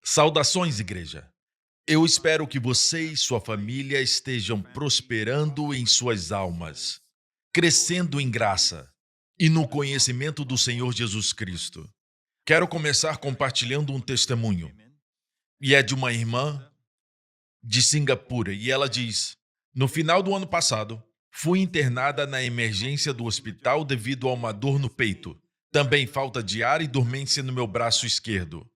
Saudações, igreja. Eu espero que você e sua família estejam prosperando em suas almas, crescendo em graça e no conhecimento do Senhor Jesus Cristo. Quero começar compartilhando um testemunho, e é de uma irmã de Singapura, e ela diz: no final do ano passado, fui internada na emergência do hospital devido a uma dor no peito, também falta de ar e dormência no meu braço esquerdo.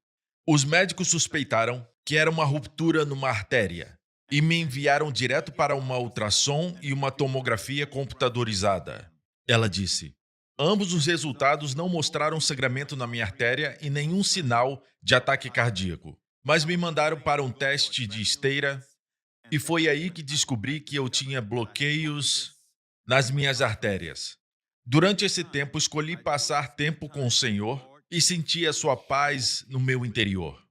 Os médicos suspeitaram que era uma ruptura numa artéria e me enviaram direto para uma ultrassom e uma tomografia computadorizada. Ela disse: ambos os resultados não mostraram sangramento na minha artéria e nenhum sinal de ataque cardíaco, mas me mandaram para um teste de esteira e foi aí que descobri que eu tinha bloqueios nas minhas artérias. Durante esse tempo, escolhi passar tempo com o Senhor e senti a sua paz no meu interior.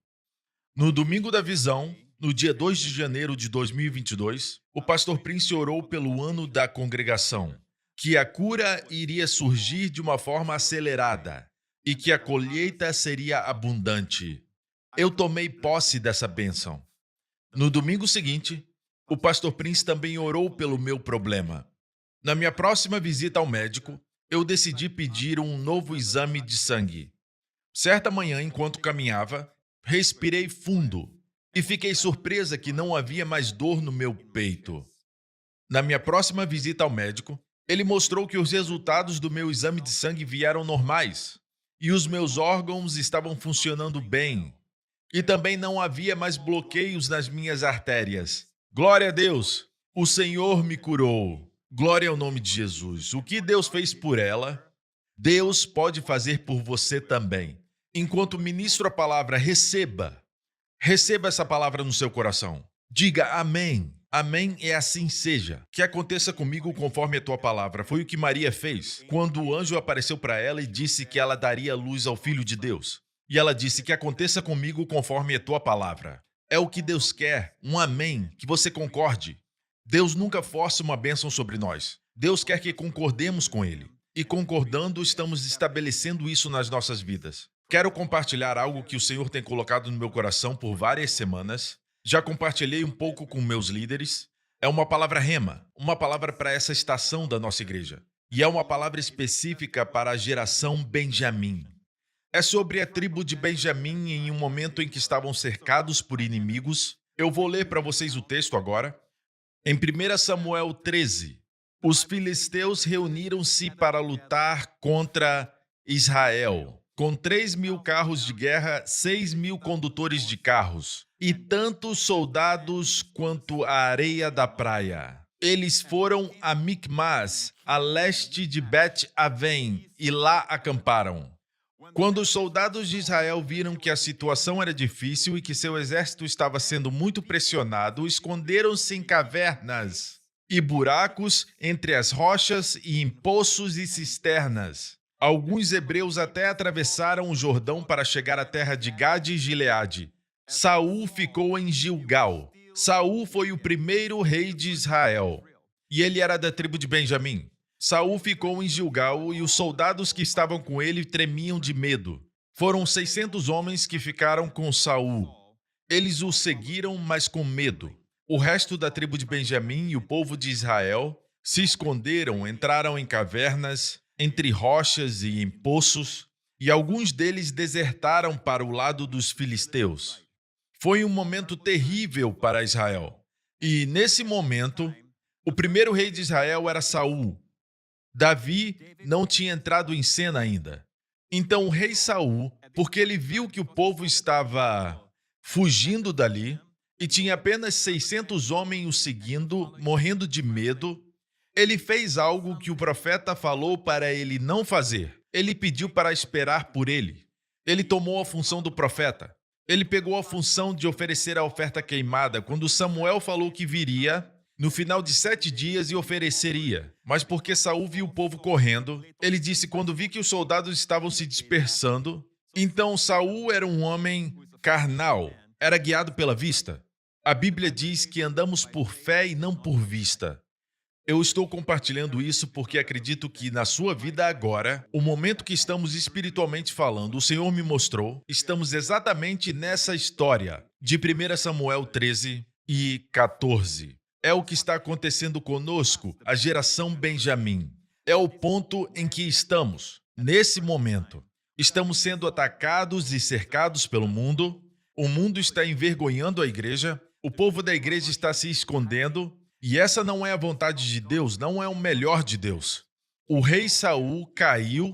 No domingo da visão, no dia 2 de janeiro de 2022, o pastor Prince orou pelo ano da congregação, que a cura iria surgir de uma forma acelerada e que a colheita seria abundante. Eu tomei posse dessa bênção. No domingo seguinte, o pastor Prince também orou pelo meu problema. Na minha próxima visita ao médico, eu decidi pedir um novo exame de sangue. Certa manhã, enquanto caminhava, respirei fundo e fiquei surpresa que não havia mais dor no meu peito. Na minha próxima visita ao médico, ele mostrou que os resultados do meu exame de sangue vieram normais e os meus órgãos estavam funcionando bem. E também não havia mais bloqueios nas minhas artérias. Glória a Deus! O Senhor me curou. Glória ao nome de Jesus. O que Deus fez por ela, Deus pode fazer por você também. Enquanto ministro a palavra, receba essa palavra no seu coração. Diga amém. Amém e assim seja. Que aconteça comigo conforme a tua palavra. Foi o que Maria fez quando o anjo apareceu para ela e disse que ela daria luz ao Filho de Deus. E ela disse que aconteça comigo conforme a tua palavra. É o que Deus quer, um amém, que você concorde. Deus nunca força uma bênção sobre nós. Deus quer que concordemos com Ele. E concordando, estamos estabelecendo isso nas nossas vidas. Quero compartilhar algo que o Senhor tem colocado no meu coração por várias semanas. Já compartilhei um pouco com meus líderes. É uma palavra rema, uma palavra para essa estação da nossa igreja. E é uma palavra específica para a geração Benjamim. É sobre a tribo de Benjamim em um momento em que estavam cercados por inimigos. Eu vou ler para vocês o texto agora. Em 1 Samuel 13, os filisteus reuniram-se para lutar contra Israel, com 3.000 carros de guerra, 6.000 condutores de carros, e tantos soldados quanto a areia da praia. Eles foram a Micmas, a leste de Bet-Aven, e lá acamparam. Quando os soldados de Israel viram que a situação era difícil e que seu exército estava sendo muito pressionado, esconderam-se em cavernas e buracos entre as rochas e em poços e cisternas. Alguns hebreus até atravessaram o Jordão para chegar à terra de Gade e Gileade. Saul ficou em Gilgal. Saul foi o primeiro rei de Israel e ele era da tribo de Benjamim. Saul ficou em Gilgal e os soldados que estavam com ele tremiam de medo. Foram 600 homens que ficaram com Saul. Eles o seguiram, mas com medo. O resto da tribo de Benjamim e o povo de Israel se esconderam, entraram em cavernas, entre rochas e em poços, e alguns deles desertaram para o lado dos filisteus. Foi um momento terrível para Israel. E nesse momento, o primeiro rei de Israel era Saul. Davi não tinha entrado em cena ainda. Então o rei Saul, porque ele viu que o povo estava fugindo dali e tinha apenas 600 homens o seguindo, morrendo de medo, ele fez algo que o profeta falou para ele não fazer. Ele pediu para esperar por ele. Ele tomou a função do profeta. Ele pegou a função de oferecer a oferta queimada quando Samuel falou que viria no final de 7 dias e ofereceria. Mas porque Saul viu o povo correndo, ele disse quando vi que os soldados estavam se dispersando. Então Saul era um homem carnal, era guiado pela vista. A Bíblia diz que andamos por fé e não por vista. Eu estou compartilhando isso porque acredito que na sua vida agora, o momento que estamos espiritualmente falando, o Senhor me mostrou, estamos exatamente nessa história de 1 Samuel 13 e 14. É o que está acontecendo conosco, a geração Benjamim. É o ponto em que estamos, nesse momento. Estamos sendo atacados e cercados pelo mundo, o mundo está envergonhando a igreja, o povo da igreja está se escondendo, e essa não é a vontade de Deus, não é o melhor de Deus. O rei Saul caiu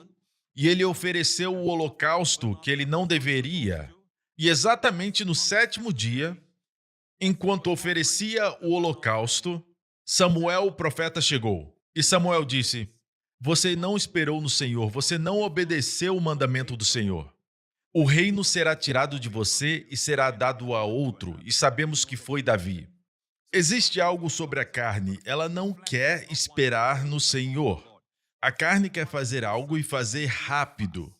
e ele ofereceu o holocausto que ele não deveria. E exatamente no 7º dia, enquanto oferecia o holocausto, Samuel, o profeta, chegou. E Samuel disse: Você não esperou no Senhor, você não obedeceu o mandamento do Senhor. O reino será tirado de você e será dado a outro, e sabemos que foi Davi. Existe algo sobre a carne, ela não quer esperar no Senhor. A carne quer fazer algo e fazer rápido.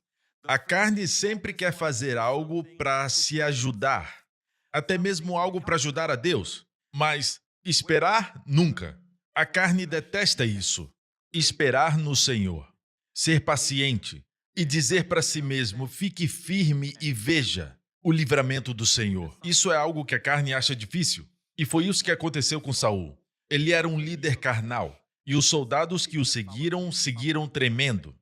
A carne sempre quer fazer algo para se ajudar, até mesmo algo para ajudar a Deus. Mas esperar, nunca. A carne detesta isso. Esperar no Senhor. Ser paciente e dizer para si mesmo: fique firme e veja o livramento do Senhor. Isso é algo que a carne acha difícil. E foi isso que aconteceu com Saul. Ele era um líder carnal, e os soldados que o seguiram tremendo.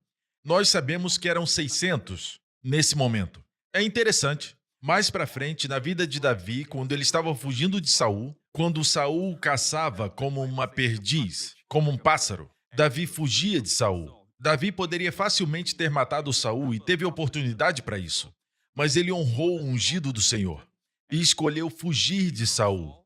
Nós sabemos que eram 600 nesse momento. É interessante. Mais para frente, na vida de Davi, quando ele estava fugindo de Saul, quando Saul o caçava como uma perdiz, como um pássaro, Davi fugia de Saul. Davi poderia facilmente ter matado Saul e teve oportunidade para isso. Mas ele honrou o ungido do Senhor e escolheu fugir de Saul.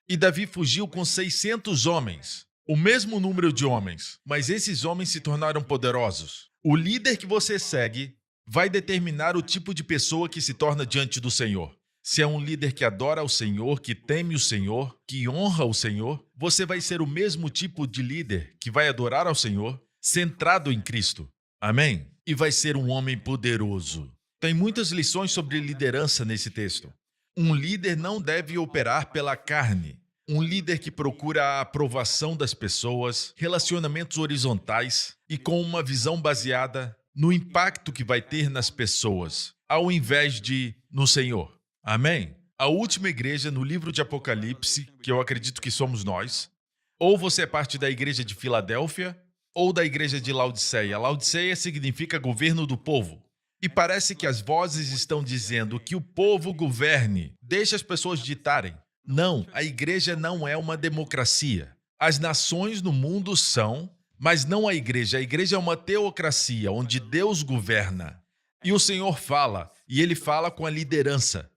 E Davi fugiu com 600 homens, o mesmo número de homens, mas esses homens se tornaram poderosos. O líder que você segue vai determinar o tipo de pessoa que se torna diante do Senhor. Se é um líder que adora ao Senhor, que teme o Senhor, que honra o Senhor, você vai ser o mesmo tipo de líder que vai adorar ao Senhor, centrado em Cristo. Amém? E vai ser um homem poderoso. Tem muitas lições sobre liderança nesse texto. Um líder não deve operar pela carne. Um líder que procura a aprovação das pessoas, relacionamentos horizontais e com uma visão baseada no impacto que vai ter nas pessoas, ao invés de no Senhor. Amém? A última igreja no livro de Apocalipse, que eu acredito que somos nós, ou você é parte da igreja de Filadélfia, ou da igreja de Laodiceia. Laodiceia significa governo do povo. E parece que as vozes estão dizendo que o povo governe, deixe as pessoas ditarem. Não, a igreja não é uma democracia. As nações no mundo são, mas não a igreja. A igreja é uma teocracia, onde Deus governa. E o Senhor fala, e Ele fala com a liderança.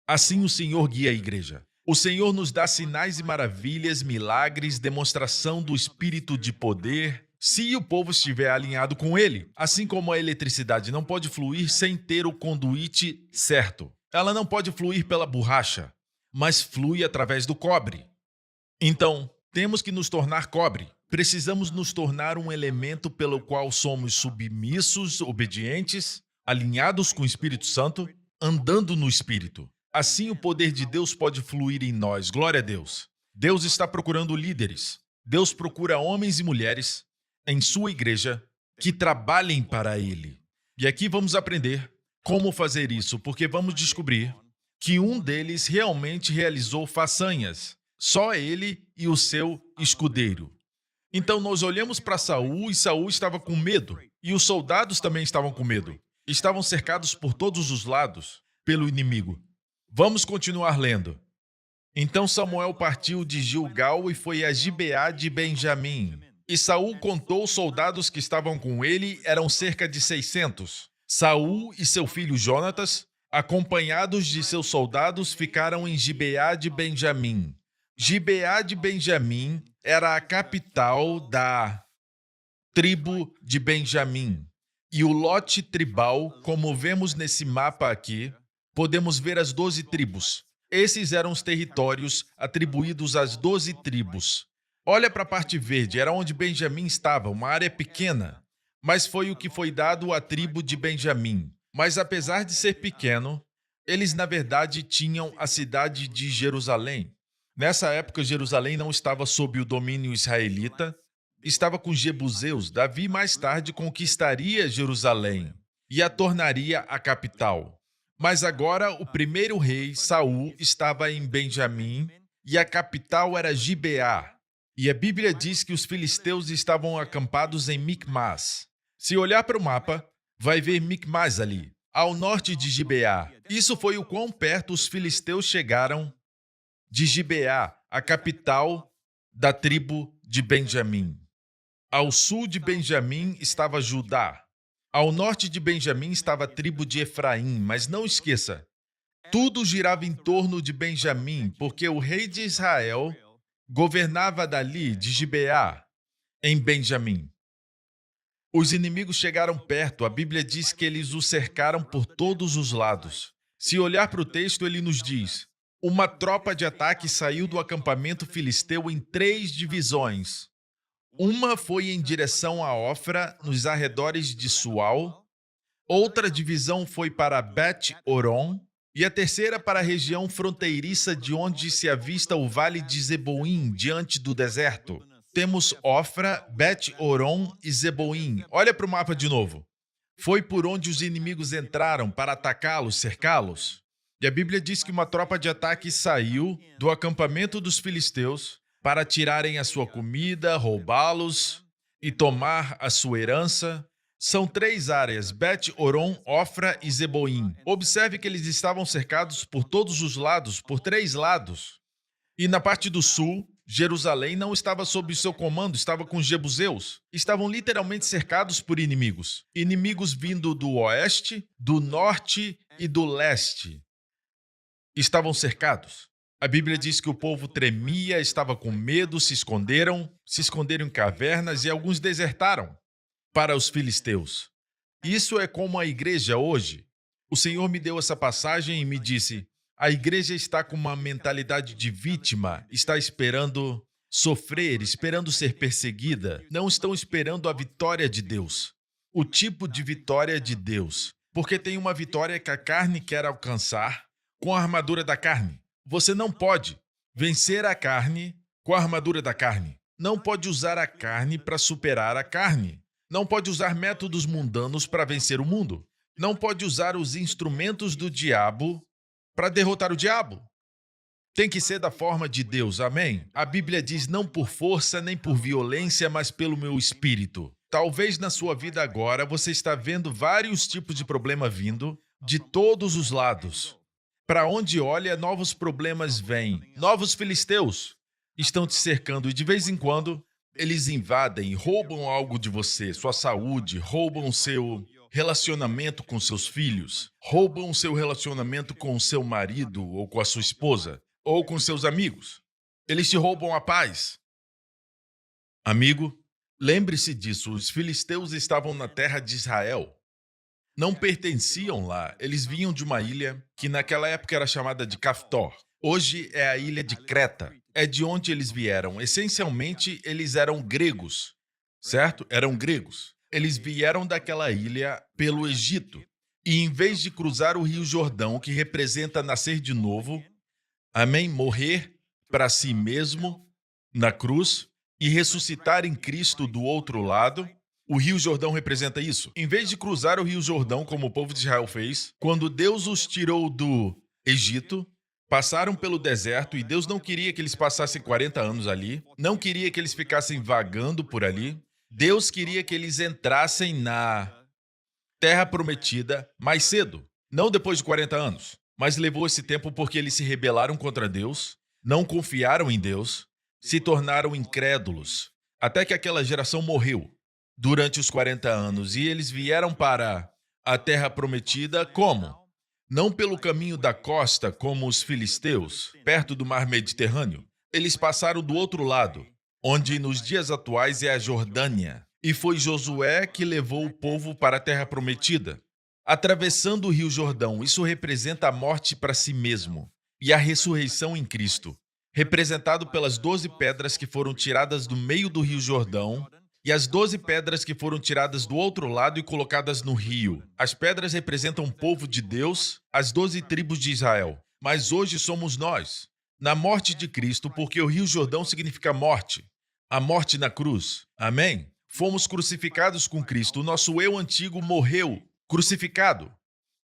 Assim o Senhor guia a igreja. O Senhor nos dá sinais e maravilhas, milagres, demonstração do Espírito de poder, se o povo estiver alinhado com ele. Assim como a eletricidade não pode fluir sem ter o conduíte certo. Ela não pode fluir pela borracha, mas flui através do cobre. Então, temos que nos tornar cobre. Precisamos nos tornar um elemento pelo qual somos submissos, obedientes, alinhados com o Espírito Santo, andando no Espírito. Assim o poder de Deus pode fluir em nós. Glória a Deus. Deus está procurando líderes. Deus procura homens e mulheres em sua igreja que trabalhem para Ele. E aqui vamos aprender como fazer isso, porque vamos descobrir que um deles realmente realizou façanhas. Só ele e o seu escudeiro. Então nós olhamos para Saul e Saul estava com medo. E os soldados também estavam com medo. Estavam cercados por todos os lados pelo inimigo. Vamos continuar lendo. Então Samuel partiu de Gilgal e foi a Gibeá de Benjamim. E Saul contou os soldados que estavam com ele, eram cerca de 600. Saul e seu filho Jonatas, acompanhados de seus soldados, ficaram em Gibeá de Benjamim. Gibeá de Benjamim era a capital da tribo de Benjamim. E o lote tribal, como vemos nesse mapa aqui, podemos ver as 12 tribos. Esses eram os territórios atribuídos às 12 tribos. Olha para a parte verde, era onde Benjamim estava, uma área pequena, mas foi o que foi dado à tribo de Benjamim. Mas apesar de ser pequeno, eles na verdade tinham a cidade de Jerusalém. Nessa época, Jerusalém não estava sob o domínio israelita, estava com os jebuseus. Davi mais tarde conquistaria Jerusalém e a tornaria a capital. Mas agora o primeiro rei, Saul, estava em Benjamim e a capital era Gibeá. E a Bíblia diz que os filisteus estavam acampados em Micmas. Se olhar para o mapa, vai ver Micmas ali, ao norte de Gibeá. Isso foi o quão perto os filisteus chegaram de Gibeá, a capital da tribo de Benjamim. Ao sul de Benjamim estava Judá. Ao norte de Benjamim estava a tribo de Efraim. Mas não esqueça, tudo girava em torno de Benjamim, porque o rei de Israel governava dali, de Gibeá, em Benjamim. Os inimigos chegaram perto. A Bíblia diz que eles o cercaram por todos os lados. Se olhar para o texto, ele nos diz: uma tropa de ataque saiu do acampamento filisteu em 3 divisões. Uma foi em direção a Ofra, nos arredores de Sual. Outra divisão foi para Bet-Oron. E a terceira para a região fronteiriça de onde se avista o vale de Zeboim, diante do deserto. Temos Ofra, Bet-Oron e Zeboim. Olha para o mapa de novo. Foi por onde os inimigos entraram para atacá-los, cercá-los. E a Bíblia diz que uma tropa de ataque saiu do acampamento dos filisteus para tirarem a sua comida, roubá-los e tomar a sua herança. São 3 áreas: Bet-Oron, Ofra e Zeboim. Observe que eles estavam cercados por todos os lados, por 3 lados. E na parte do sul, Jerusalém não estava sob seu comando, estava com os jebuseus. Estavam literalmente cercados por inimigos. Inimigos vindo do oeste, do norte e do leste. Estavam cercados. A Bíblia diz que o povo tremia, estava com medo, se esconderam em cavernas e alguns desertaram para os filisteus. Isso é como a igreja hoje. O Senhor me deu essa passagem e me disse: a igreja está com uma mentalidade de vítima, está esperando sofrer, esperando ser perseguida. Não estão esperando a vitória de Deus. O tipo de vitória de Deus. Porque tem uma vitória que a carne quer alcançar com a armadura da carne. Você não pode vencer a carne com a armadura da carne. Não pode usar a carne para superar a carne. Não pode usar métodos mundanos para vencer o mundo. Não pode usar os instrumentos do diabo para derrotar o diabo. Tem que ser da forma de Deus, amém? A Bíblia diz: não por força nem por violência, mas pelo meu espírito. Talvez na sua vida agora você está vendo vários tipos de problema vindo de todos os lados. Para onde olha, novos problemas vêm. Novos filisteus estão te cercando e de vez em quando eles invadem, roubam algo de você, sua saúde, roubam o seu relacionamento com seus filhos, roubam o seu relacionamento com o seu marido ou com a sua esposa, ou com seus amigos. Eles te roubam a paz. Amigo, lembre-se disso, os filisteus estavam na terra de Israel. Não pertenciam lá, eles vinham de uma ilha que naquela época era chamada de Caftor. Hoje é a ilha de Creta. É de onde eles vieram. Essencialmente, eles eram gregos, certo? Eram gregos. Eles vieram daquela ilha pelo Egito. E em vez de cruzar o Rio Jordão, que representa nascer de novo, amém, morrer para si mesmo na cruz e ressuscitar em Cristo do outro lado, o Rio Jordão representa isso. Em vez de cruzar o Rio Jordão, como o povo de Israel fez, quando Deus os tirou do Egito, passaram pelo deserto e Deus não queria que eles passassem 40 anos ali, não queria que eles ficassem vagando por ali. Deus queria que eles entrassem na terra prometida mais cedo, não depois de 40 anos. Mas levou esse tempo porque eles se rebelaram contra Deus, não confiaram em Deus, se tornaram incrédulos, até que aquela geração morreu durante os 40 anos. E eles vieram para a terra prometida como? Não pelo caminho da costa, como os filisteus, perto do mar Mediterrâneo. Eles passaram do outro lado, onde nos dias atuais é a Jordânia. E foi Josué que levou o povo para a terra prometida. Atravessando o Rio Jordão, isso representa a morte para si mesmo e a ressurreição em Cristo, representado pelas 12 pedras que foram tiradas do meio do Rio Jordão e as 12 pedras que foram tiradas do outro lado e colocadas no rio. As pedras representam o povo de Deus, as 12 tribos de Israel. Mas hoje somos nós. na morte de Cristo, porque o Rio Jordão significa morte, a morte na cruz. Amém? Fomos crucificados com Cristo. O nosso eu antigo morreu, crucificado.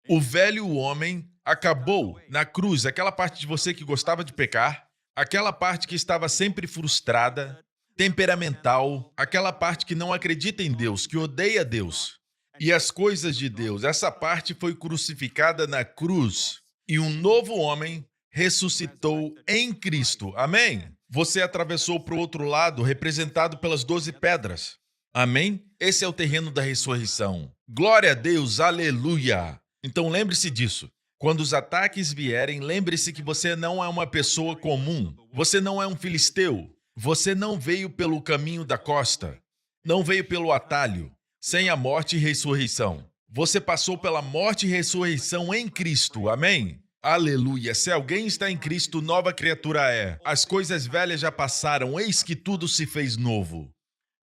O velho homem acabou na cruz. Aquela parte de você que gostava de pecar, aquela parte que estava sempre frustrada, temperamental, aquela parte que não acredita em Deus, que odeia Deus e as coisas de Deus. Essa parte foi crucificada na cruz e um novo homem ressuscitou em Cristo. Amém? Você atravessou para o outro lado, representado pelas 12 pedras. Amém? Esse é o terreno da ressurreição. Glória a Deus, aleluia! Então lembre-se disso. Quando os ataques vierem, lembre-se que você não é uma pessoa comum. Você não é um filisteu. Você não veio pelo caminho da costa. Não veio pelo atalho, sem a morte e ressurreição. Você passou pela morte e ressurreição em Cristo. Amém? Aleluia! Se alguém está em Cristo, nova criatura é. As coisas velhas já passaram, eis que tudo se fez novo.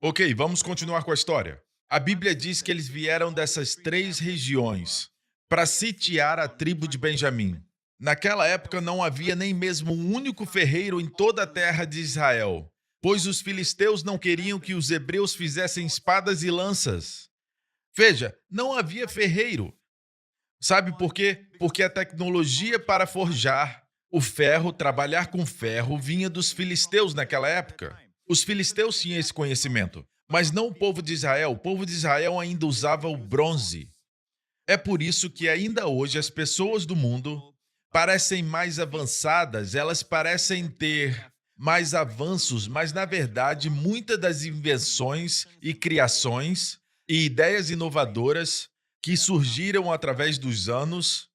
Ok, vamos continuar com a história. A Bíblia diz que eles vieram dessas 3 regiões para sitiar a tribo de Benjamim. Naquela época não havia nem mesmo um único ferreiro em toda a terra de Israel, pois os filisteus não queriam que os hebreus fizessem espadas e lanças. Veja, não havia ferreiro. Sabe por quê? Porque a tecnologia para forjar o ferro, trabalhar com ferro, vinha dos filisteus naquela época. Os filisteus tinham esse conhecimento, mas não o povo de Israel. O povo de Israel ainda usava o bronze. É por isso que ainda hoje as pessoas do mundo parecem mais avançadas, elas parecem ter mais avanços, mas na verdade muitas das invenções e criações e ideias inovadoras que surgiram através dos anos,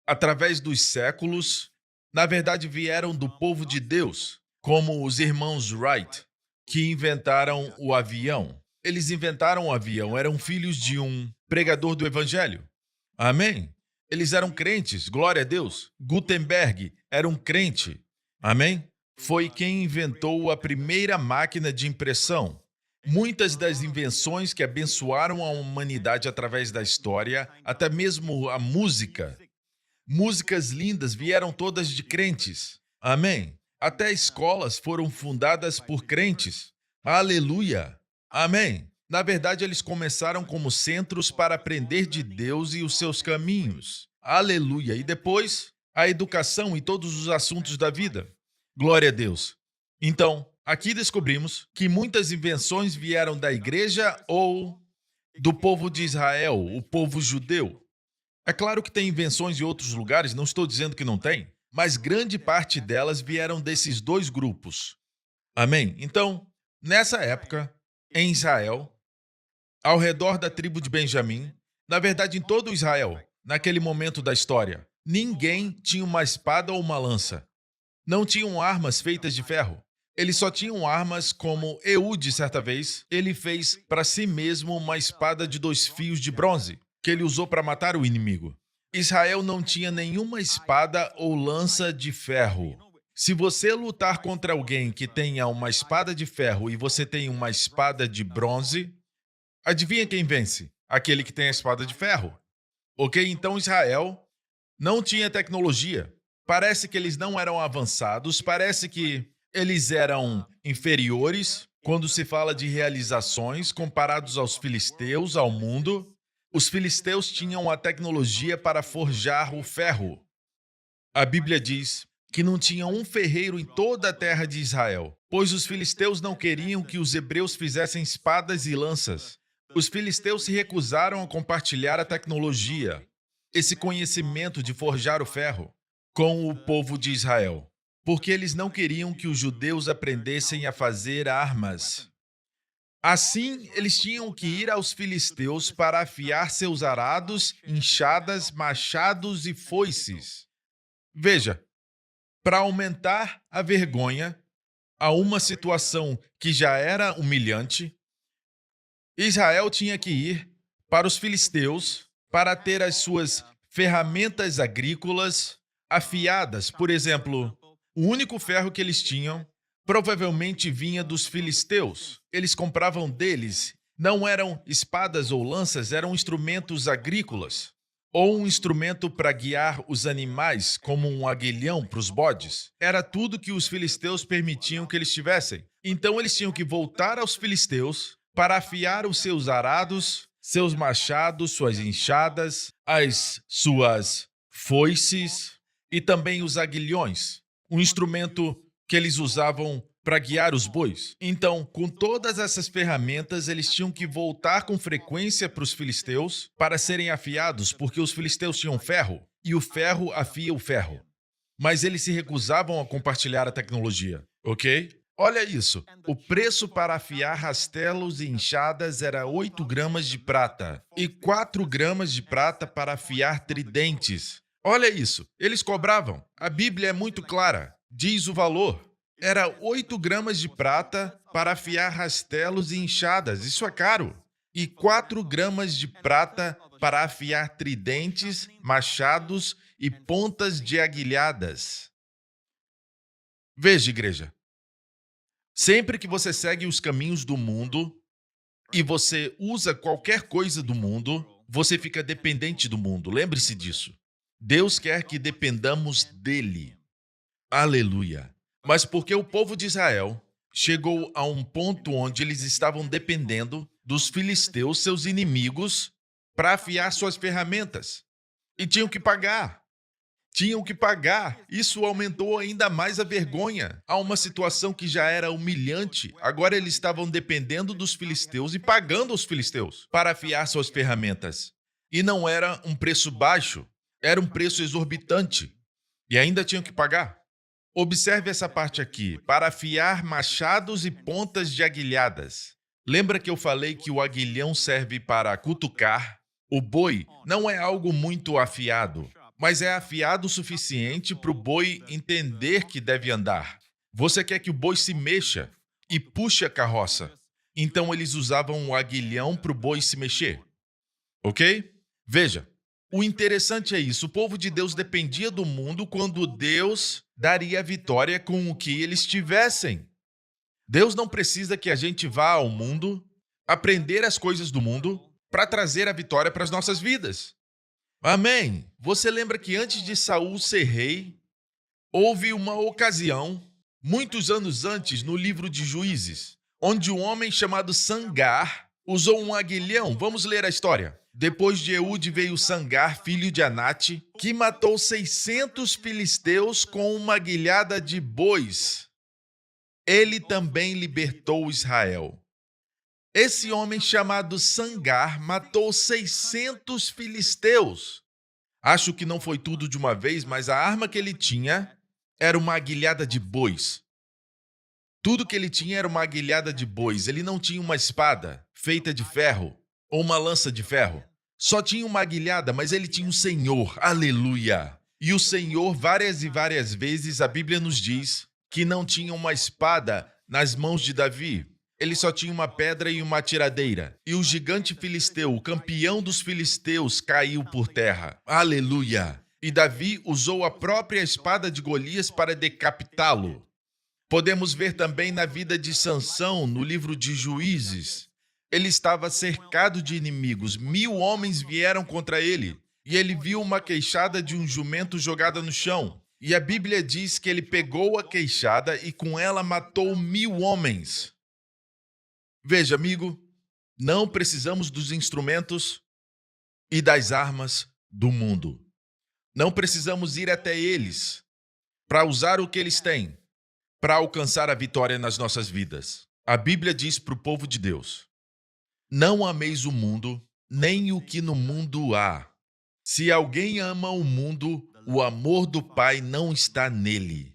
através dos séculos, na verdade vieram do povo de Deus, como os irmãos Wright, que inventaram o avião. Eles inventaram o avião, eram filhos de um pregador do evangelho. Amém? Eles eram crentes, glória a Deus. Gutenberg era um crente. Amém? Foi quem inventou a primeira máquina de impressão. Muitas das invenções que abençoaram a humanidade através da história, até mesmo a música. Músicas lindas vieram todas de crentes. Amém? Até escolas foram fundadas por crentes. Aleluia! Amém? Na verdade, eles começaram como centros para aprender de Deus e os seus caminhos. Aleluia! E depois, a educação e todos os assuntos da vida. Glória a Deus! Então, aqui descobrimos que muitas invenções vieram da igreja ou do povo de Israel, o povo judeu. É claro que tem invenções em outros lugares, não estou dizendo que não tem, mas grande parte delas vieram desses 2 grupos. Amém? Então, nessa época, em Israel, ao redor da tribo de Benjamim, na verdade em todo Israel, naquele momento da história, ninguém tinha uma espada ou uma lança. Não tinham armas feitas de ferro. Eles só tinham armas como Eude, certa vez, ele fez para si mesmo uma espada de 2 fios de bronze, que ele usou para matar o inimigo. Israel não tinha nenhuma espada ou lança de ferro. Se você lutar contra alguém que tenha uma espada de ferro e você tem uma espada de bronze, adivinha quem vence? Aquele que tem a espada de ferro. Ok? Então Israel não tinha tecnologia. Parece que eles não eram avançados, parece que eles eram inferiores quando se fala de realizações comparados aos filisteus, ao mundo. Os filisteus tinham a tecnologia para forjar o ferro. A Bíblia diz que não tinha um ferreiro em toda a terra de Israel, pois os filisteus não queriam que os hebreus fizessem espadas e lanças. Os filisteus se recusaram a compartilhar a tecnologia, esse conhecimento de forjar o ferro, com o povo de Israel, porque eles não queriam que os judeus aprendessem a fazer armas. Assim, eles tinham que ir aos filisteus para afiar seus arados, enxadas, machados e foices. Veja, para aumentar a vergonha a uma situação que já era humilhante, Israel tinha que ir para os filisteus para ter as suas ferramentas agrícolas afiadas. Por exemplo, o único ferro que eles tinham provavelmente vinha dos filisteus. Eles compravam deles. Não eram espadas ou lanças, eram instrumentos agrícolas. ou um instrumento para guiar os animais, como um aguilhão para os bodes. Era tudo que os filisteus permitiam que eles tivessem. Então eles tinham que voltar aos filisteus para afiar os seus arados, seus machados, suas enxadas, as suas foices e também os aguilhões, um instrumento que eles usavam para guiar os bois. Então, com todas essas ferramentas, eles tinham que voltar com frequência para os filisteus para serem afiados, porque os filisteus tinham ferro e o ferro afia o ferro. Mas eles se recusavam a compartilhar a tecnologia, ok? Olha isso. O preço para afiar rastelos e enxadas era 8 gramas de prata e 4 gramas de prata para afiar tridentes. Olha isso. Eles cobravam. A Bíblia é muito clara. Diz o valor. Era 8 gramas de prata para afiar rastelos e enxadas. Isso é caro. E 4 gramas de prata para afiar tridentes, machados e pontas de aguilhadas. Veja, igreja. Sempre que você segue os caminhos do mundo e você usa qualquer coisa do mundo, você fica dependente do mundo. Lembre-se disso. Deus quer que dependamos dele. Aleluia. Mas porque o povo de Israel chegou a um ponto onde eles estavam dependendo dos filisteus, seus inimigos, para afiar suas ferramentas. E tinham que pagar. Tinham que pagar. Isso aumentou ainda mais a vergonha. Há uma situação que já era humilhante. Agora eles estavam dependendo dos filisteus e pagando aos filisteus para afiar suas ferramentas. E não era um preço baixo, era um preço exorbitante. E ainda tinham que pagar. Observe essa parte aqui. Para afiar machados e pontas de aguilhadas. Lembra que eu falei que o aguilhão serve para cutucar? O boi não é algo muito afiado, mas é afiado o suficiente para o boi entender que deve andar. Você quer que o boi se mexa e puxe a carroça. Então eles usavam o aguilhão para o boi se mexer. Ok? Veja, o interessante é isso. O povo de Deus dependia do mundo quando Deus daria a vitória com o que eles tivessem. Deus não precisa que a gente vá ao mundo, aprender as coisas do mundo, para trazer a vitória para as nossas vidas. Amém. Você lembra que antes de Saul ser rei, houve uma ocasião, muitos anos antes, no livro de Juízes, onde um homem chamado Sangar usou um aguilhão. Vamos ler a história. Depois de Eude veio Sangar, filho de Anate, que matou 600 filisteus com uma aguilhada de bois. Ele também libertou Israel. Esse homem chamado Sangar matou 600 filisteus. Acho que não foi tudo de uma vez, mas a arma que ele tinha era uma aguilhada de bois. Tudo que ele tinha era uma aguilhada de bois. Ele não tinha uma espada feita de ferro ou uma lança de ferro. Só tinha uma aguilhada, mas ele tinha um Senhor. Aleluia! E o Senhor, várias e várias vezes, a Bíblia nos diz que não tinha uma espada nas mãos de Davi. Ele só tinha uma pedra e uma tiradeira. E o gigante filisteu, o campeão dos filisteus, caiu por terra. Aleluia! E Davi usou a própria espada de Golias para decapitá-lo. Podemos ver também na vida de Sansão, no livro de Juízes. Ele estava cercado de inimigos. 1000 homens vieram contra ele. E ele viu uma queixada de um jumento jogada no chão. E a Bíblia diz que ele pegou a queixada e com ela matou 1000 homens. Veja, amigo, não precisamos dos instrumentos e das armas do mundo. Não precisamos ir até eles para usar o que eles têm, para alcançar a vitória nas nossas vidas. A Bíblia diz para o povo de Deus: não ameis o mundo, nem o que no mundo há. Se alguém ama o mundo, o amor do Pai não está nele.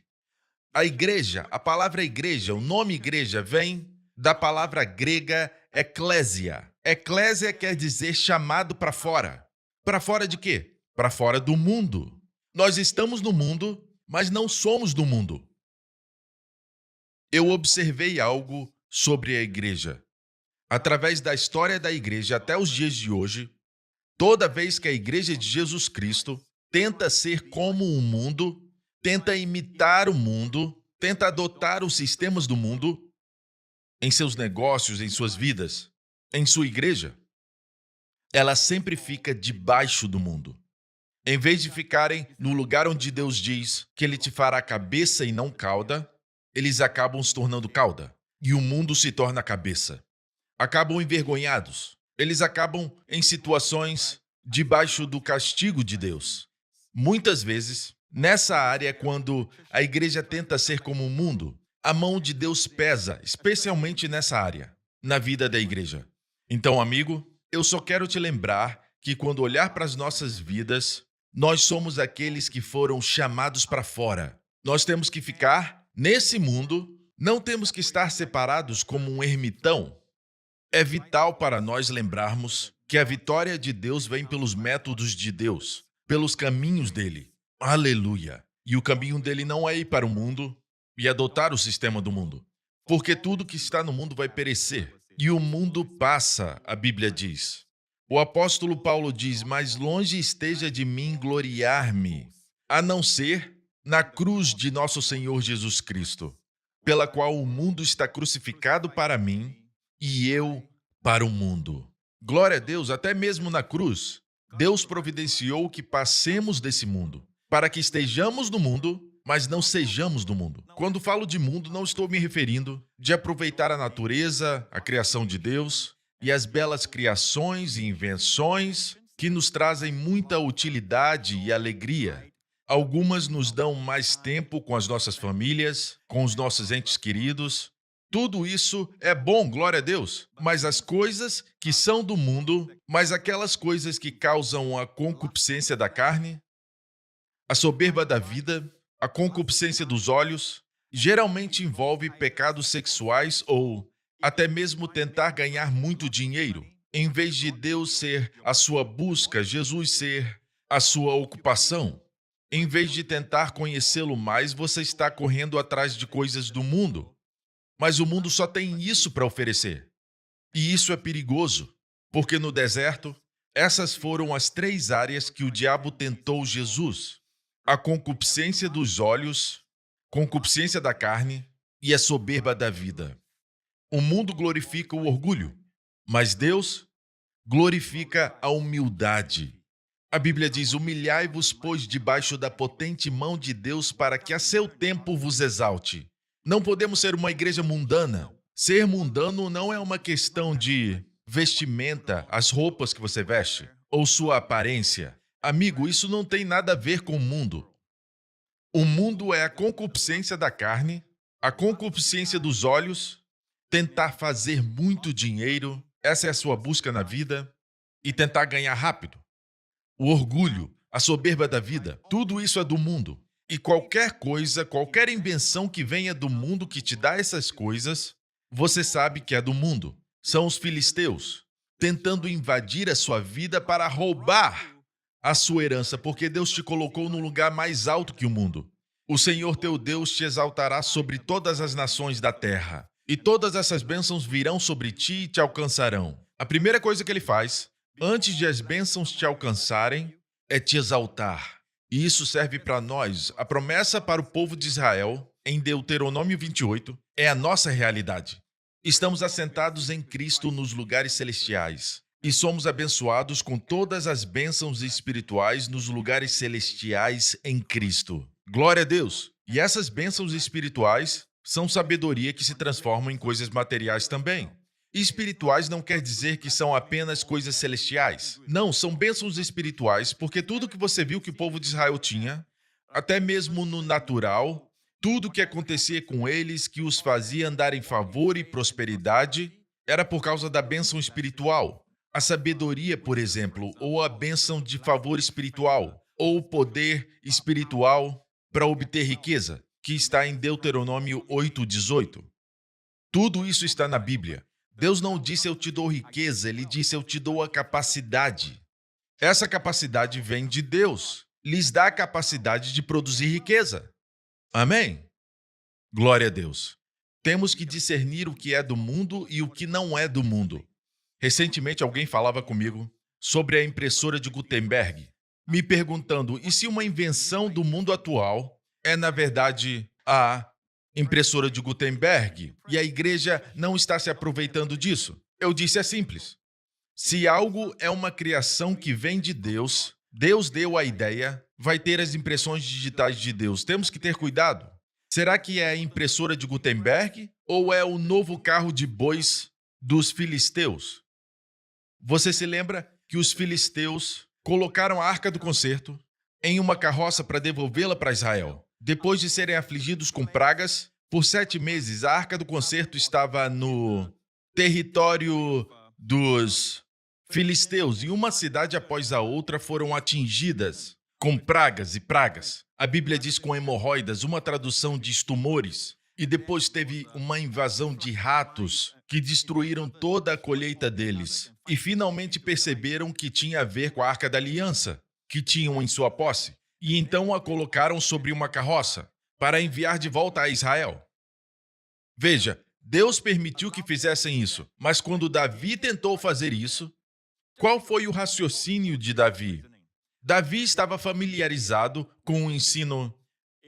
A igreja, a palavra igreja, o nome igreja vem da palavra grega eclésia. Eclésia quer dizer chamado para fora. Para fora de quê? Para fora do mundo. Nós estamos no mundo, mas não somos do mundo. Eu observei algo sobre a igreja. Através da história da igreja até os dias de hoje, toda vez que a igreja de Jesus Cristo tenta ser como o mundo, tenta imitar o mundo, tenta adotar os sistemas do mundo, em seus negócios, em suas vidas, em sua igreja, ela sempre fica debaixo do mundo. Em vez de ficarem no lugar onde Deus diz que Ele te fará cabeça e não cauda, eles acabam se tornando cauda. E o mundo se torna cabeça. Acabam envergonhados. Eles acabam em situações debaixo do castigo de Deus. Muitas vezes, nessa área, quando a igreja tenta ser como o mundo, a mão de Deus pesa, especialmente nessa área, na vida da igreja. Então, amigo, eu só quero te lembrar que quando olhar para as nossas vidas, nós somos aqueles que foram chamados para fora. Nós temos que ficar nesse mundo, não temos que estar separados como um ermitão. É vital para nós lembrarmos que a vitória de Deus vem pelos métodos de Deus, pelos caminhos dele. Aleluia! E o caminho dele não é ir para o mundo e adotar o sistema do mundo, porque tudo que está no mundo vai perecer. E o mundo passa, a Bíblia diz. O apóstolo Paulo diz: "Mas longe esteja de mim gloriar-me, a não ser na cruz de nosso Senhor Jesus Cristo, pela qual o mundo está crucificado para mim e eu para o mundo." Glória a Deus, até mesmo na cruz, Deus providenciou que passemos desse mundo, para que estejamos no mundo, mas não sejamos do mundo. Quando falo de mundo, não estou me referindo de aproveitar a natureza, a criação de Deus e as belas criações e invenções que nos trazem muita utilidade e alegria. Algumas nos dão mais tempo com as nossas famílias, com os nossos entes queridos. Tudo isso é bom, glória a Deus. Mas as coisas que são do mundo, mas aquelas coisas que causam a concupiscência da carne, a soberba da vida, a concupiscência dos olhos, geralmente envolve pecados sexuais ou até mesmo tentar ganhar muito dinheiro. Em vez de Deus ser a sua busca, Jesus ser a sua ocupação. Em vez de tentar conhecê-lo mais, você está correndo atrás de coisas do mundo. Mas o mundo só tem isso para oferecer. E isso é perigoso, porque no deserto, essas foram as 3 áreas que o diabo tentou Jesus: a concupiscência dos olhos, concupiscência da carne e a soberba da vida. O mundo glorifica o orgulho, mas Deus glorifica a humildade. A Bíblia diz: "Humilhai-vos, pois, debaixo da potente mão de Deus, para que a seu tempo vos exalte." Não podemos ser uma igreja mundana. Ser mundano não é uma questão de vestimenta, as roupas que você veste, ou sua aparência. Amigo, isso não tem nada a ver com o mundo. O mundo é a concupiscência da carne, a concupiscência dos olhos, tentar fazer muito dinheiro, essa é a sua busca na vida, e tentar ganhar rápido. O orgulho, a soberba da vida, tudo isso é do mundo. E qualquer coisa, qualquer invenção que venha do mundo que te dá essas coisas, você sabe que é do mundo. São os filisteus, tentando invadir a sua vida para roubar a sua herança, porque Deus te colocou no lugar mais alto que o mundo. O Senhor teu Deus te exaltará sobre todas as nações da terra, e todas essas bênçãos virão sobre ti e te alcançarão. A primeira coisa que ele faz, antes de as bênçãos te alcançarem, é te exaltar. E isso serve para nós. A promessa para o povo de Israel, em Deuteronômio 28, é a nossa realidade. Estamos assentados em Cristo nos lugares celestiais e somos abençoados com todas as bênçãos espirituais nos lugares celestiais em Cristo. Glória a Deus! E essas bênçãos espirituais são sabedoria que se transforma em coisas materiais também. E espirituais não quer dizer que são apenas coisas celestiais. Não, são bênçãos espirituais, porque tudo que você viu que o povo de Israel tinha, até mesmo no natural, tudo que acontecia com eles, que os fazia andar em favor e prosperidade, era por causa da bênção espiritual. A sabedoria, por exemplo, ou a bênção de favor espiritual, ou o poder espiritual para obter riqueza, que está em Deuteronômio 8:18. Tudo isso está na Bíblia. Deus não disse eu te dou riqueza, ele disse eu te dou a capacidade. Essa capacidade vem de Deus. Lhes dá a capacidade de produzir riqueza. Amém? Glória a Deus. Temos que discernir o que é do mundo e o que não é do mundo. Recentemente alguém falava comigo sobre a impressora de Gutenberg, me perguntando, e se uma invenção do mundo atual é, na verdade, a impressora de Gutenberg, e a igreja não está se aproveitando disso? Eu disse, é simples. Se algo é uma criação que vem de Deus, Deus deu a ideia, vai ter as impressões digitais de Deus. Temos que ter cuidado. Será que é a impressora de Gutenberg ou é o novo carro de bois dos filisteus? Você se lembra que os filisteus colocaram a Arca do Concerto em uma carroça para devolvê-la para Israel? Depois de serem afligidos com pragas, por 7 meses a Arca do Concerto estava no território dos filisteus e uma cidade após a outra foram atingidas com pragas e pragas. A Bíblia diz com hemorroidas, uma tradução diz tumores. E depois teve uma invasão de ratos que destruíram toda a colheita deles. E finalmente perceberam que tinha a ver com a Arca da Aliança, que tinham em sua posse. E então a colocaram sobre uma carroça para enviar de volta a Israel. Veja, Deus permitiu que fizessem isso, mas quando Davi tentou fazer isso, qual foi o raciocínio de Davi? Davi estava familiarizado com o ensino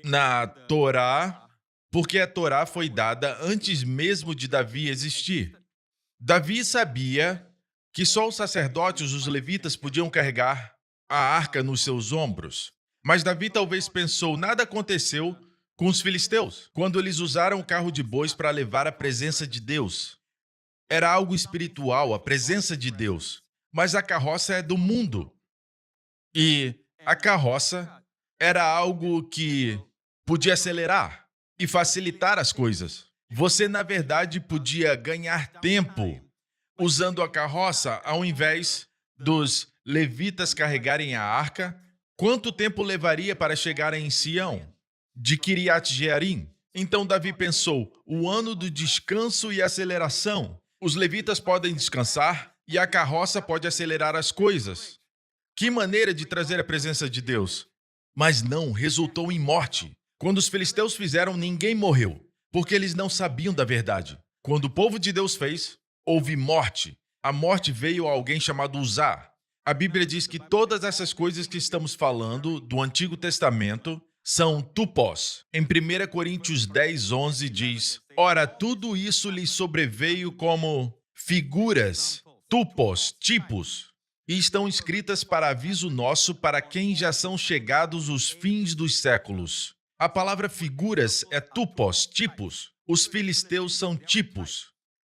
na Torá, porque a Torá foi dada antes mesmo de Davi existir. Davi sabia que só os sacerdotes, os levitas, podiam carregar a arca nos seus ombros. Mas Davi talvez pensou, nada aconteceu com os filisteus, quando eles usaram o carro de bois para levar a presença de Deus. Era algo espiritual, a presença de Deus. Mas a carroça é do mundo. E a carroça era algo que podia acelerar e facilitar as coisas. Você, na verdade, podia ganhar tempo usando a carroça ao invés dos levitas carregarem a arca. Quanto tempo levaria para chegarem em Sião, de Kiriat Jearim? Então Davi pensou, o ano do descanso e aceleração. Os levitas podem descansar e a carroça pode acelerar as coisas. Que maneira de trazer a presença de Deus! Mas não, resultou em morte. Quando os filisteus fizeram, ninguém morreu, porque eles não sabiam da verdade. Quando o povo de Deus fez, houve morte. A morte veio a alguém chamado Uzá. A Bíblia diz que todas essas coisas que estamos falando do Antigo Testamento são tupos. Em 1 Coríntios 10, 11 diz, ora, tudo isso lhes sobreveio como figuras, tupos, tipos, e estão escritas para aviso nosso para quem já são chegados os fins dos séculos. A palavra figuras é tupos, tipos. Os filisteus são tipos.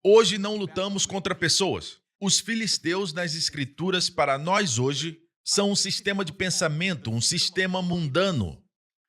Hoje não lutamos contra pessoas. Os filisteus nas escrituras para nós hoje são um sistema de pensamento, um sistema mundano.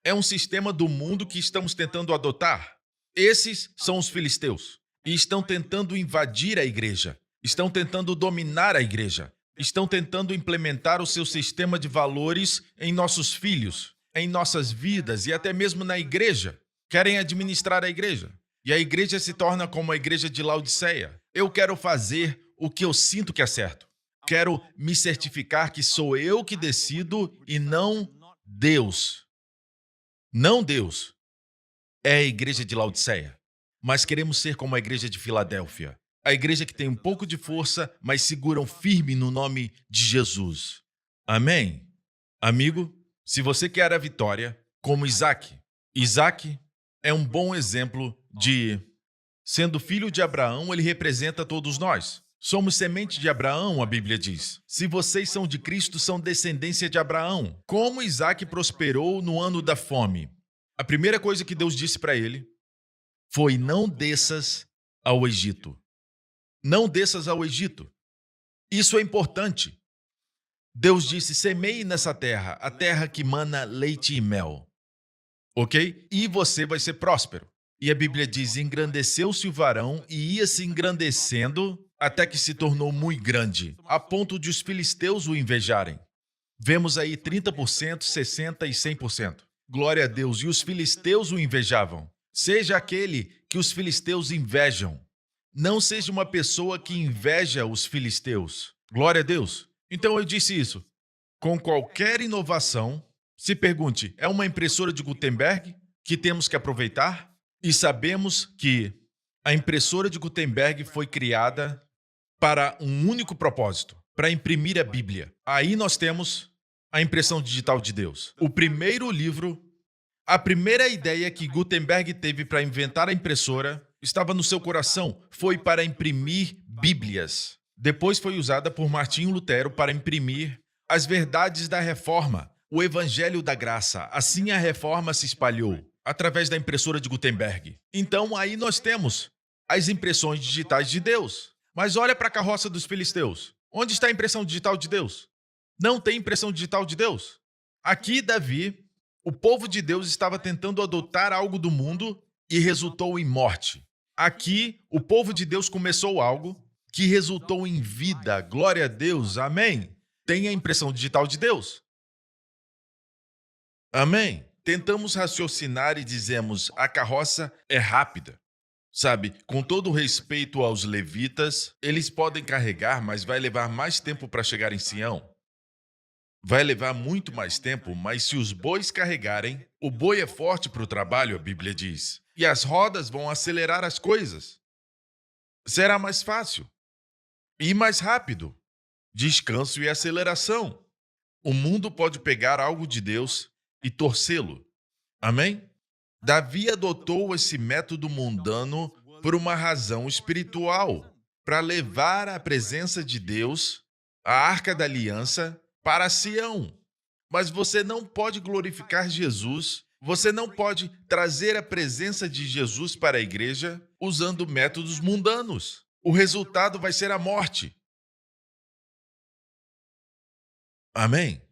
É um sistema do mundo que estamos tentando adotar. Esses são os filisteus. E estão tentando invadir a igreja. Estão tentando dominar a igreja. Estão tentando implementar o seu sistema de valores em nossos filhos, em nossas vidas e até mesmo na igreja. Querem administrar a igreja. E a igreja se torna como a igreja de Laodiceia. Eu quero fazer o que eu sinto que é certo. Quero me certificar que sou eu que decido e não Deus. Não Deus. É a igreja de Laodiceia. Mas queremos ser como a igreja de Filadélfia. A igreja que tem um pouco de força, mas seguram firme no nome de Jesus. Amém? Amigo, se você quer a vitória, como Isaac. Isaac é um bom exemplo de, sendo filho de Abraão, ele representa todos nós. Somos semente de Abraão, a Bíblia diz. Se vocês são de Cristo, são descendência de Abraão. Como Isaac prosperou no ano da fome? A primeira coisa que Deus disse para ele foi, não desças ao Egito. Não desças ao Egito. Isso é importante. Deus disse, semeie nessa terra, a terra que mana leite e mel. Ok? E você vai ser próspero. E a Bíblia diz, engrandeceu-se o varão e ia se engrandecendo até que se tornou muito grande, a ponto de os filisteus o invejarem. Vemos aí 30%, 60% e 100%. Glória a Deus. E os filisteus o invejavam. Seja aquele que os filisteus invejam. Não seja uma pessoa que inveja os filisteus. Glória a Deus. Então eu disse isso. Com qualquer inovação, se pergunte, é uma impressora de Gutenberg que temos que aproveitar? E sabemos que a impressora de Gutenberg foi criada para um único propósito, para imprimir a Bíblia. Aí nós temos a impressão digital de Deus. O primeiro livro, a primeira ideia que Gutenberg teve para inventar a impressora estava no seu coração, foi para imprimir Bíblias. Depois foi usada por Martinho Lutero para imprimir as verdades da reforma, o evangelho da graça. Assim a reforma se espalhou através da impressora de Gutenberg. Então aí nós temos as impressões digitais de Deus. Mas olha para a carroça dos filisteus. Onde está a impressão digital de Deus? Não tem impressão digital de Deus. Aqui, Davi, o povo de Deus estava tentando adotar algo do mundo e resultou em morte. Aqui, o povo de Deus começou algo que resultou em vida. Glória a Deus. Amém. Tem a impressão digital de Deus. Amém. Tentamos raciocinar e dizemos, a carroça é rápida. Sabe, com todo respeito aos levitas, eles podem carregar, mas vai levar mais tempo para chegar em Sião. Vai levar muito mais tempo, mas se os bois carregarem, o boi é forte para o trabalho, a Bíblia diz. E as rodas vão acelerar as coisas. Será mais fácil e mais rápido. Descanso e aceleração. O mundo pode pegar algo de Deus e torcê-lo. Amém? Davi adotou esse método mundano por uma razão espiritual, para levar a presença de Deus, a Arca da Aliança, para Sião. Mas você não pode glorificar Jesus, você não pode trazer a presença de Jesus para a igreja usando métodos mundanos. O resultado vai ser a morte. Amém?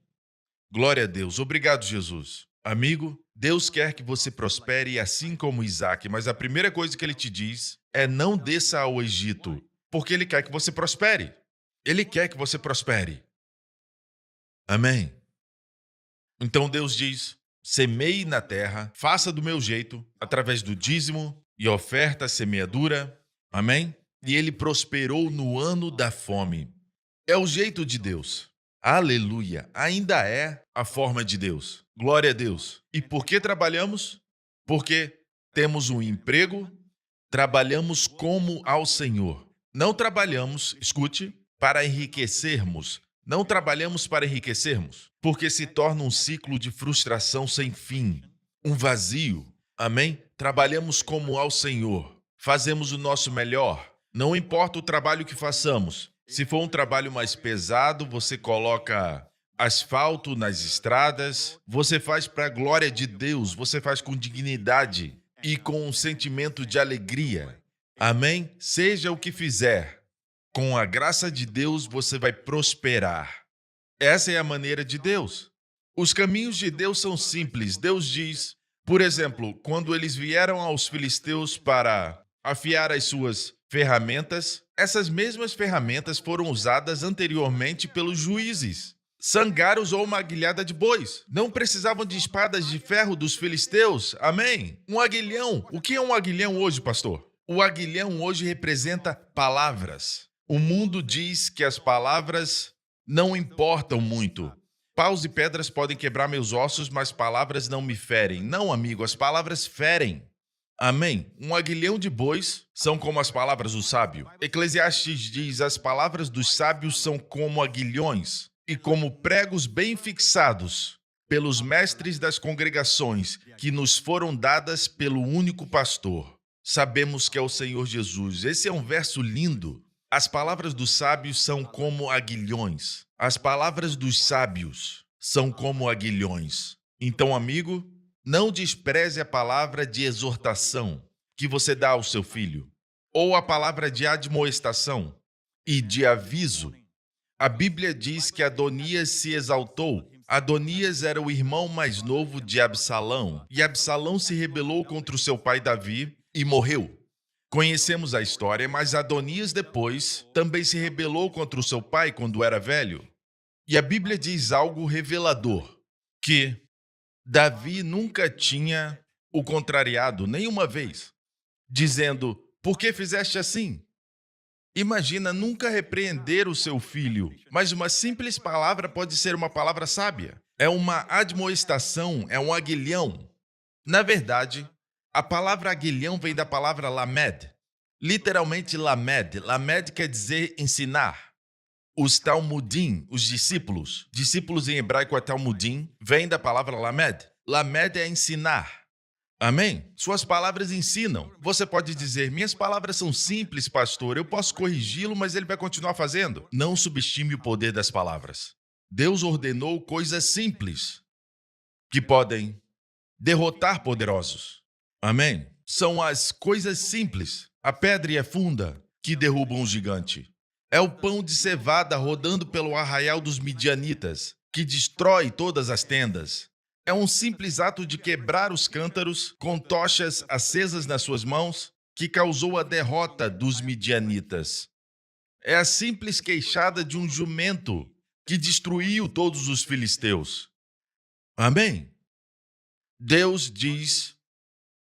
Glória a Deus. Obrigado, Jesus. Amigo, Deus quer que você prospere assim como Isaac, mas a primeira coisa que ele te diz é não desça ao Egito, porque ele quer que você prospere. Ele quer que você prospere. Amém? Então Deus diz, semeie na terra, faça do meu jeito, através do dízimo e oferta, semeadura. Amém? E ele prosperou no ano da fome. É o jeito de Deus. Aleluia! Ainda é a forma de Deus. Glória a Deus. E por que trabalhamos? Porque temos um emprego, trabalhamos como ao Senhor. Não trabalhamos, escute, para enriquecermos. Não trabalhamos para enriquecermos, porque se torna um ciclo de frustração sem fim, um vazio. Amém? Trabalhamos como ao Senhor. Fazemos o nosso melhor. Não importa o trabalho que façamos. Se for um trabalho mais pesado, você coloca asfalto nas estradas, você faz para a glória de Deus, você faz com dignidade e com um sentimento de alegria. Amém? Seja o que fizer, com a graça de Deus você vai prosperar. Essa é a maneira de Deus. Os caminhos de Deus são simples. Deus diz, por exemplo, quando eles vieram aos filisteus para afiar as suas ferramentas, essas mesmas ferramentas foram usadas anteriormente pelos juízes. Sangar usou uma aguilhada de bois. Não precisavam de espadas de ferro dos filisteus. Amém? Um aguilhão. O que é um aguilhão hoje, pastor? O aguilhão hoje representa palavras. O mundo diz que as palavras não importam muito. Paus e pedras podem quebrar meus ossos, mas palavras não me ferem. Não, amigo, as palavras ferem. Amém? Um aguilhão de bois são como as palavras do sábio. Eclesiastes diz, as palavras dos sábios são como aguilhões e como pregos bem fixados pelos mestres das congregações que nos foram dadas pelo único pastor. Sabemos que é o Senhor Jesus. Esse é um verso lindo. As palavras dos sábios são como aguilhões. As palavras dos sábios são como aguilhões. Então, amigo, não despreze a palavra de exortação que você dá ao seu filho, ou a palavra de admoestação e de aviso. A Bíblia diz que Adonias se exaltou. Adonias era o irmão mais novo de Absalão, e Absalão se rebelou contra o seu pai Davi e morreu. Conhecemos a história, mas Adonias depois também se rebelou contra o seu pai quando era velho. E a Bíblia diz algo revelador, que Davi nunca tinha o contrariado nenhuma vez, dizendo, por que fizeste assim? Imagina nunca repreender o seu filho, mas uma simples palavra pode ser uma palavra sábia. É uma admoestação, é um aguilhão. Na verdade, a palavra aguilhão vem da palavra lamed. Literalmente lamed. Lamed quer dizer ensinar. Os talmudim, os discípulos em hebraico é talmudim, vem da palavra lamed. Lamed é ensinar. Amém? Suas palavras ensinam. Você pode dizer, minhas palavras são simples, pastor, eu posso corrigi-lo, mas ele vai continuar fazendo. Não subestime o poder das palavras. Deus ordenou coisas simples que podem derrotar poderosos. Amém? São as coisas simples, a pedra e a funda, que derrubam o gigante. É o pão de cevada rodando pelo arraial dos midianitas, que destrói todas as tendas. É um simples ato de quebrar os cântaros com tochas acesas nas suas mãos que causou a derrota dos midianitas. É a simples queixada de um jumento que destruiu todos os filisteus. Amém? Deus diz: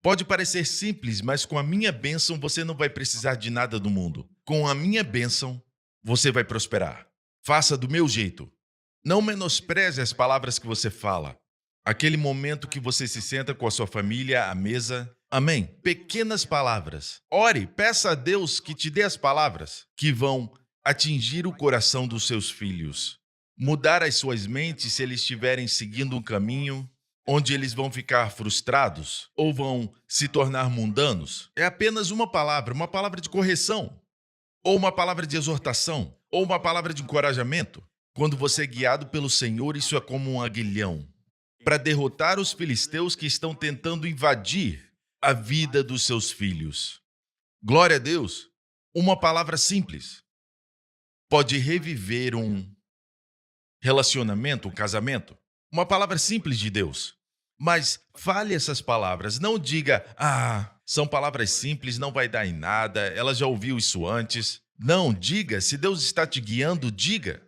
pode parecer simples, mas com a minha bênção você não vai precisar de nada do mundo. Com a minha bênção, você vai prosperar. Faça do meu jeito. Não menospreze as palavras que você fala. Aquele momento que você se senta com a sua família à mesa. Amém? Pequenas palavras. Ore, peça a Deus que te dê as palavras que vão atingir o coração dos seus filhos. Mudar as suas mentes se eles estiverem seguindo um caminho onde eles vão ficar frustrados ou vão se tornar mundanos. É apenas uma palavra de correção, ou uma palavra de exortação, ou uma palavra de encorajamento. Quando você é guiado pelo Senhor, isso é como um aguilhão para derrotar os filisteus que estão tentando invadir a vida dos seus filhos. Glória a Deus! Uma palavra simples pode reviver um relacionamento, um casamento. Uma palavra simples de Deus. Mas fale essas palavras. Não diga, são palavras simples, não vai dar em nada, ela já ouviu isso antes. Não, diga, se Deus está te guiando, diga.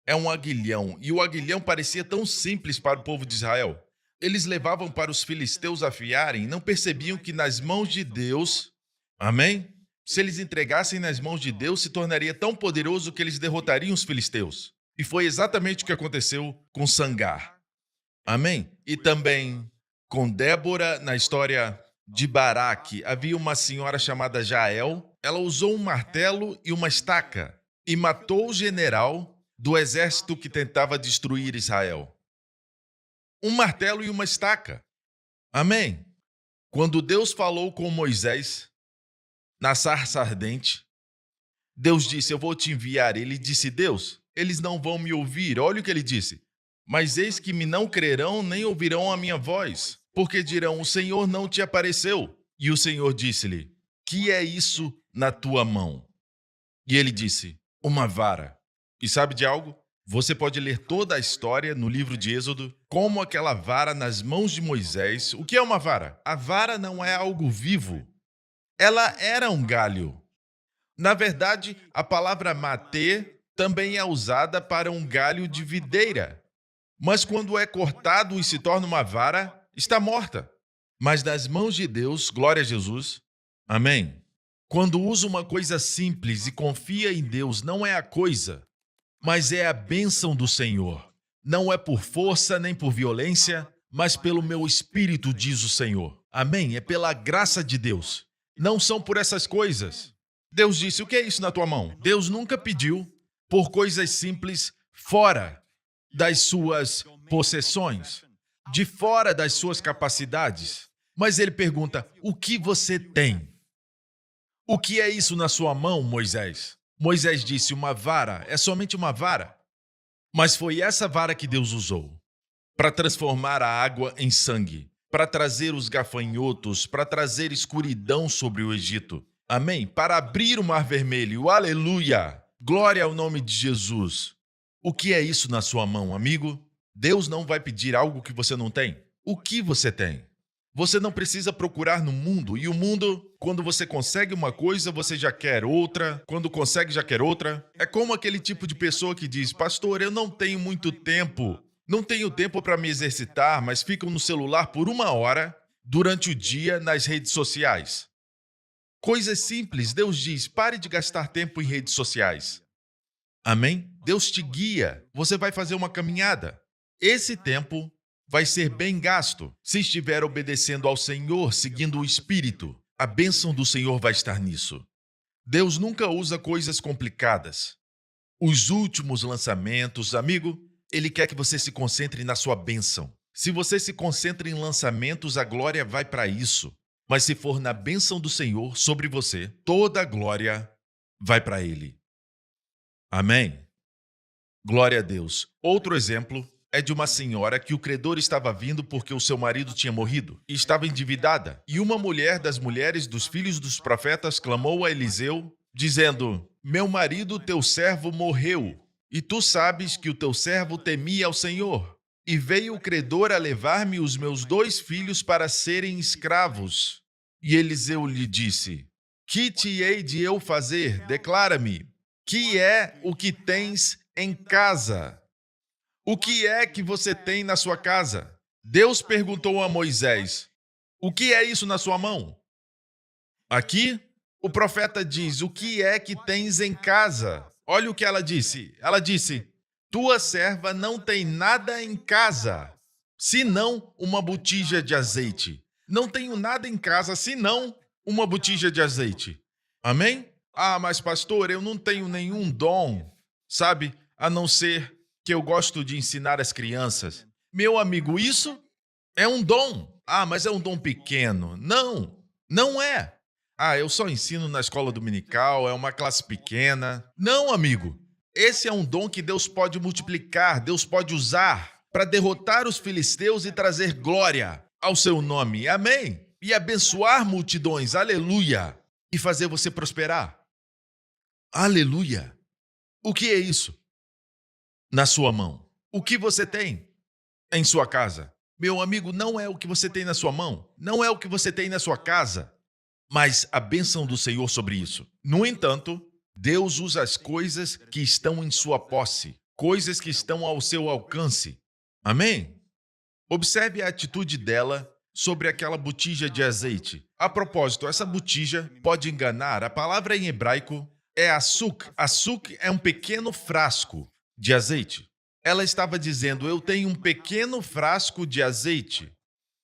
É um aguilhão, e o aguilhão parecia tão simples para o povo de Israel. Eles levavam para os filisteus afiarem, não percebiam que nas mãos de Deus, amém? Se eles entregassem nas mãos de Deus, se tornaria tão poderoso que eles derrotariam os filisteus. E foi exatamente o que aconteceu com Sangar. Amém? E também com Débora, na história de Baraque, havia uma senhora chamada Jael. Ela usou um martelo e uma estaca e matou o general do exército que tentava destruir Israel. Um martelo e uma estaca. Amém? Quando Deus falou com Moisés na sarça ardente, Deus disse, eu vou te enviar. Ele disse, Deus, eles não vão me ouvir. Olha o que ele disse. Mas eis que me não crerão, nem ouvirão a minha voz, porque dirão, o Senhor não te apareceu. E o Senhor disse-lhe, que é isso na tua mão? E ele disse, uma vara. E sabe de algo? Você pode ler toda a história no livro de Êxodo, como aquela vara nas mãos de Moisés. O que é uma vara? A vara não é algo vivo. Ela era um galho. Na verdade, a palavra matê também é usada para um galho de videira. Mas quando é cortado e se torna uma vara, está morta. Mas nas mãos de Deus, glória a Jesus, amém? Quando usa uma coisa simples e confia em Deus, não é a coisa, mas é a bênção do Senhor. Não é por força nem por violência, mas pelo meu espírito, diz o Senhor. Amém? É pela graça de Deus. Não são por essas coisas. Deus disse, o que é isso na tua mão? Deus nunca pediu por coisas simples fora das suas possessões, de fora das suas capacidades. Mas ele pergunta, o que você tem? O que é isso na sua mão, Moisés? Moisés disse, uma vara, é somente uma vara. Mas foi essa vara que Deus usou para transformar a água em sangue, para trazer os gafanhotos, para trazer escuridão sobre o Egito. Amém? Para abrir o mar vermelho. Aleluia! Glória ao nome de Jesus. O que é isso na sua mão, amigo? Deus não vai pedir algo que você não tem. O que você tem? Você não precisa procurar no mundo. E o mundo, quando você consegue uma coisa, você já quer outra. Quando consegue, já quer outra. É como aquele tipo de pessoa que diz, pastor, eu não tenho muito tempo. Não tenho tempo para me exercitar, mas ficam no celular por 1 hora durante o dia nas redes sociais. Coisas simples, Deus diz, pare de gastar tempo em redes sociais. Amém? Deus te guia, você vai fazer uma caminhada. Esse tempo vai ser bem gasto se estiver obedecendo ao Senhor, seguindo o Espírito. A bênção do Senhor vai estar nisso. Deus nunca usa coisas complicadas. Os últimos lançamentos, amigo, Ele quer que você se concentre na sua bênção. Se você se concentra em lançamentos, a glória vai para isso. Mas se for na bênção do Senhor sobre você, toda a glória vai para Ele. Amém? Glória a Deus. Outro exemplo é de uma senhora que o credor estava vindo porque o seu marido tinha morrido e estava endividada. E uma mulher das mulheres dos filhos dos profetas clamou a Eliseu, dizendo: Meu marido, teu servo, morreu, e tu sabes que o teu servo temia ao Senhor. E veio o credor a levar-me os meus 2 filhos para serem escravos. E Eliseu lhe disse: Que te hei de eu fazer? Declara-me. Que é o que tens em casa? O que é que você tem na sua casa? Deus perguntou a Moisés: O que é isso na sua mão? Aqui, o profeta diz: O que é que tens em casa? Olha o que ela disse. Ela disse: Tua serva não tem nada em casa, senão uma botija de azeite. Não tenho nada em casa, senão uma botija de azeite. Amém? Ah, mas pastor, eu não tenho nenhum dom, sabe? A não ser que eu gosto de ensinar as crianças. Meu amigo, isso é um dom. Ah, mas é um dom pequeno. Não, não é. Ah, eu só ensino na escola dominical, é uma classe pequena. Não, amigo. Esse é um dom que Deus pode multiplicar, Deus pode usar para derrotar os filisteus e trazer glória ao seu nome. Amém? E abençoar multidões. Aleluia. E fazer você prosperar. Aleluia. O que é isso? Na sua mão. O que você tem em sua casa? Meu amigo, não é o que você tem na sua mão, não é o que você tem na sua casa, mas a bênção do Senhor sobre isso. No entanto, Deus usa as coisas que estão em sua posse, coisas que estão ao seu alcance. Amém? Observe a atitude dela sobre aquela botija de azeite. A propósito, essa botija pode enganar. A palavra em hebraico é açúcar. Açúcar é um pequeno frasco de azeite. Ela estava dizendo: Eu tenho um pequeno frasco de azeite.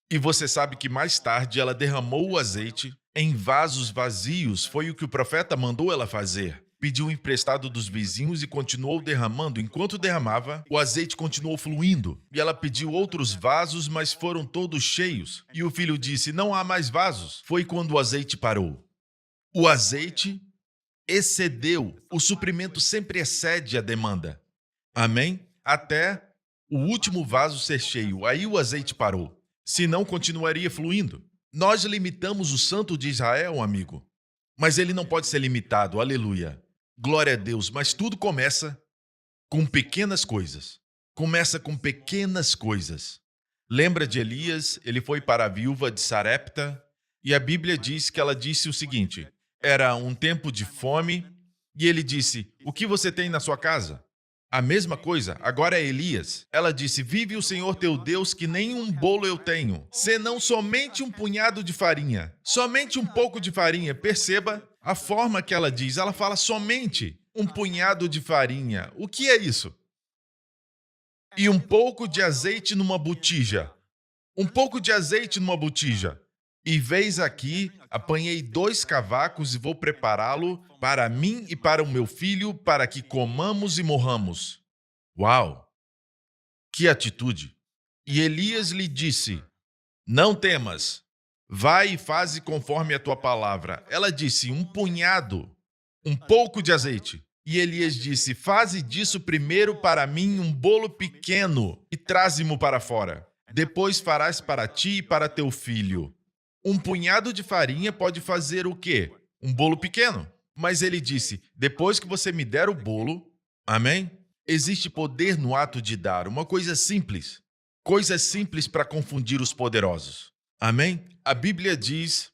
E você sabe que mais tarde ela derramou o azeite em vasos vazios. Foi o que o profeta mandou ela fazer. Pediu emprestado dos vizinhos e continuou derramando. Enquanto derramava, o azeite continuou fluindo. E ela pediu outros vasos, mas foram todos cheios. E o filho disse: Não há mais vasos. Foi quando o azeite parou. O azeite excedeu. O suprimento sempre excede a demanda. Amém? Até o último vaso ser cheio. Aí o azeite parou. Senão continuaria fluindo. Nós limitamos o Santo de Israel, amigo. Mas ele não pode ser limitado. Aleluia. Glória a Deus. Mas tudo começa com pequenas coisas. Começa com pequenas coisas. Lembra de Elias? Ele foi para a viúva de Sarepta e a Bíblia diz que ela disse o seguinte: era um tempo de fome e ele disse: O que você tem na sua casa? A mesma coisa, agora é Elias. Ela disse: Vive o Senhor teu Deus que nem um bolo eu tenho, senão somente um punhado de farinha. Somente um pouco de farinha. Perceba a forma que ela diz. Ela fala somente um punhado de farinha. O que é isso? E um pouco de azeite numa botija. Um pouco de azeite numa botija. E veis aqui, apanhei 2 cavacos e vou prepará-lo para mim e para o meu filho, para que comamos e morramos. Uau! Que atitude! E Elias lhe disse: Não temas, vai e faze conforme a tua palavra. Ela disse: Um punhado, um pouco de azeite. E Elias disse: Faze disso primeiro para mim um bolo pequeno e traze-mo para fora. Depois farás para ti e para teu filho. Um punhado de farinha pode fazer o quê? Um bolo pequeno. Mas ele disse: Depois que você me der o bolo, amém? Existe poder no ato de dar, uma coisa simples. Coisas simples para confundir os poderosos. Amém? A Bíblia diz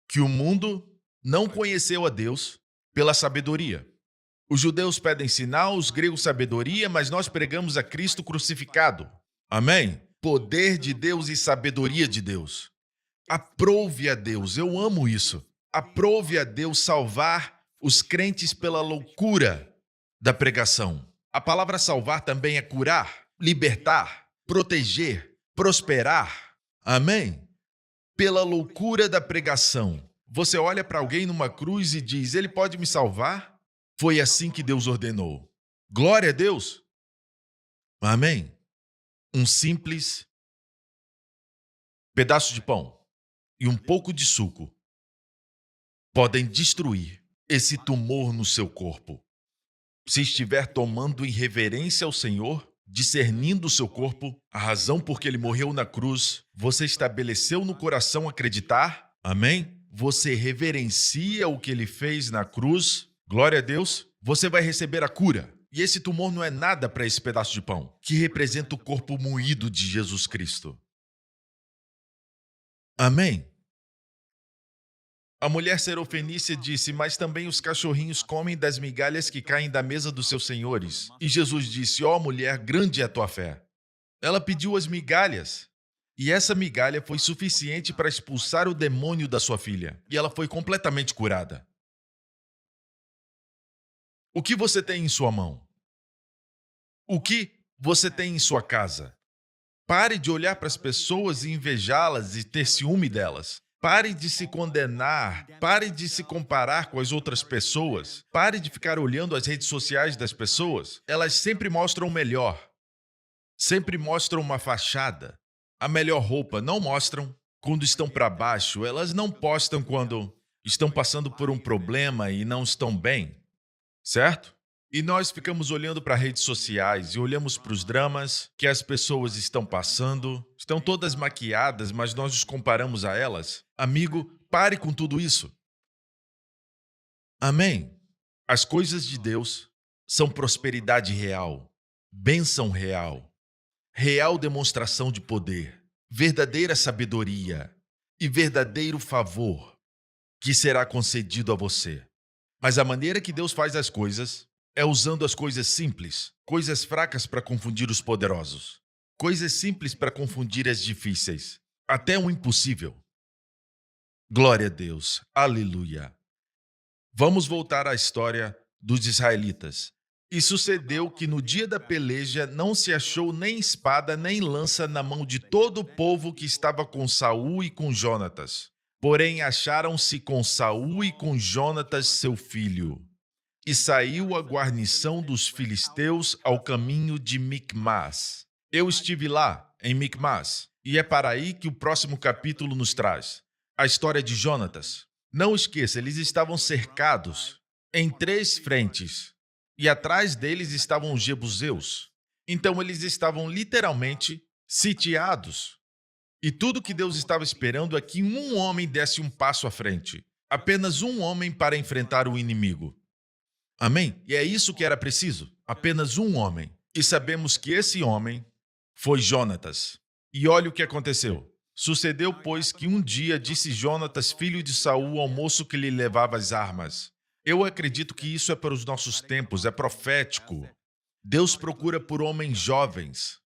que o mundo não conheceu a Deus pela sabedoria. Os judeus pedem sinal, os gregos sabedoria, mas nós pregamos a Cristo crucificado. Amém? Poder de Deus e sabedoria de Deus. Aprove a Deus, eu amo isso. Aprove a Deus salvar os crentes pela loucura da pregação. A palavra salvar também é curar, libertar, proteger, prosperar. Amém? Pela loucura da pregação. Você olha para alguém numa cruz e diz: Ele pode me salvar? Foi assim que Deus ordenou. Glória a Deus. Amém? Um simples pedaço de pão e um pouco de suco podem destruir esse tumor no seu corpo. Se estiver tomando em reverência ao Senhor, discernindo o seu corpo, a razão por que ele morreu na cruz, você estabeleceu no coração acreditar? Amém? Você reverencia o que ele fez na cruz? Glória a Deus. Você vai receber a cura. E esse tumor não é nada para esse pedaço de pão, que representa o corpo moído de Jesus Cristo. Amém? A mulher serofenícia disse, mas também os cachorrinhos comem das migalhas que caem da mesa dos seus senhores. E Jesus disse, ó mulher, grande é a tua fé. Ela pediu as migalhas. E essa migalha foi suficiente para expulsar o demônio da sua filha. E ela foi completamente curada. O que você tem em sua mão? O que você tem em sua casa? Pare de olhar para as pessoas e invejá-las e ter ciúme delas. Pare de se condenar, pare de se comparar com as outras pessoas, pare de ficar olhando as redes sociais das pessoas. Elas sempre mostram o melhor, sempre mostram uma fachada. A melhor roupa não mostram quando estão para baixo, elas não postam quando estão passando por um problema e não estão bem, certo? E nós ficamos olhando para redes sociais e olhamos para os dramas que as pessoas estão passando. Estão todas maquiadas, mas nós nos comparamos a elas. Amigo, pare com tudo isso. Amém? As coisas de Deus são prosperidade real, bênção real, real demonstração de poder, verdadeira sabedoria e verdadeiro favor que será concedido a você. Mas a maneira que Deus faz as coisas é usando as coisas simples, coisas fracas para confundir os poderosos, coisas simples para confundir as difíceis, até o impossível. Glória a Deus, aleluia. Vamos voltar à história dos israelitas. E sucedeu que no dia da peleja não se achou nem espada nem lança na mão de todo o povo que estava com Saul e com Jonatas. Porém acharam-se com Saul e com Jonatas seu filho. E saiu a guarnição dos filisteus ao caminho de Micmas. Eu estive lá, em Micmas, e é para aí que o próximo capítulo nos traz. A história de Jonatas. Não esqueça, eles estavam cercados em 3 frentes, e atrás deles estavam os jebuseus. Então eles estavam literalmente sitiados. E tudo que Deus estava esperando é que um homem desse um passo à frente. Apenas um homem para enfrentar o inimigo. Amém? E é isso que era preciso, apenas um homem. E sabemos que esse homem foi Jonatas. E olha o que aconteceu. Sucedeu, pois, que um dia disse Jonatas, filho de Saul, ao moço que lhe levava as armas. Eu acredito que isso é para os nossos tempos, é profético. Deus procura por homens jovens,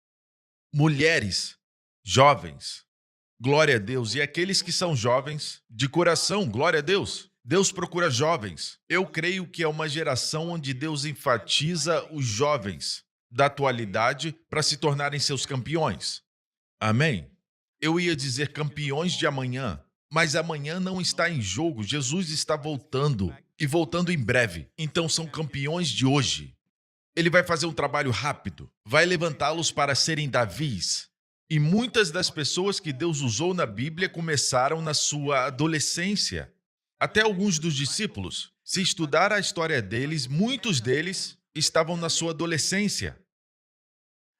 mulheres jovens. Glória a Deus. E aqueles que são jovens, de coração, glória a Deus. Deus procura jovens. Eu creio que é uma geração onde Deus enfatiza os jovens da atualidade para se tornarem seus campeões. Amém? Eu ia dizer campeões de amanhã, mas amanhã não está em jogo. Jesus está voltando e voltando em breve. Então são campeões de hoje. Ele vai fazer um trabalho rápido, vai levantá-los para serem Davis. E muitas das pessoas que Deus usou na Bíblia começaram na sua adolescência. Até alguns dos discípulos, se estudar a história deles, muitos deles estavam na sua adolescência.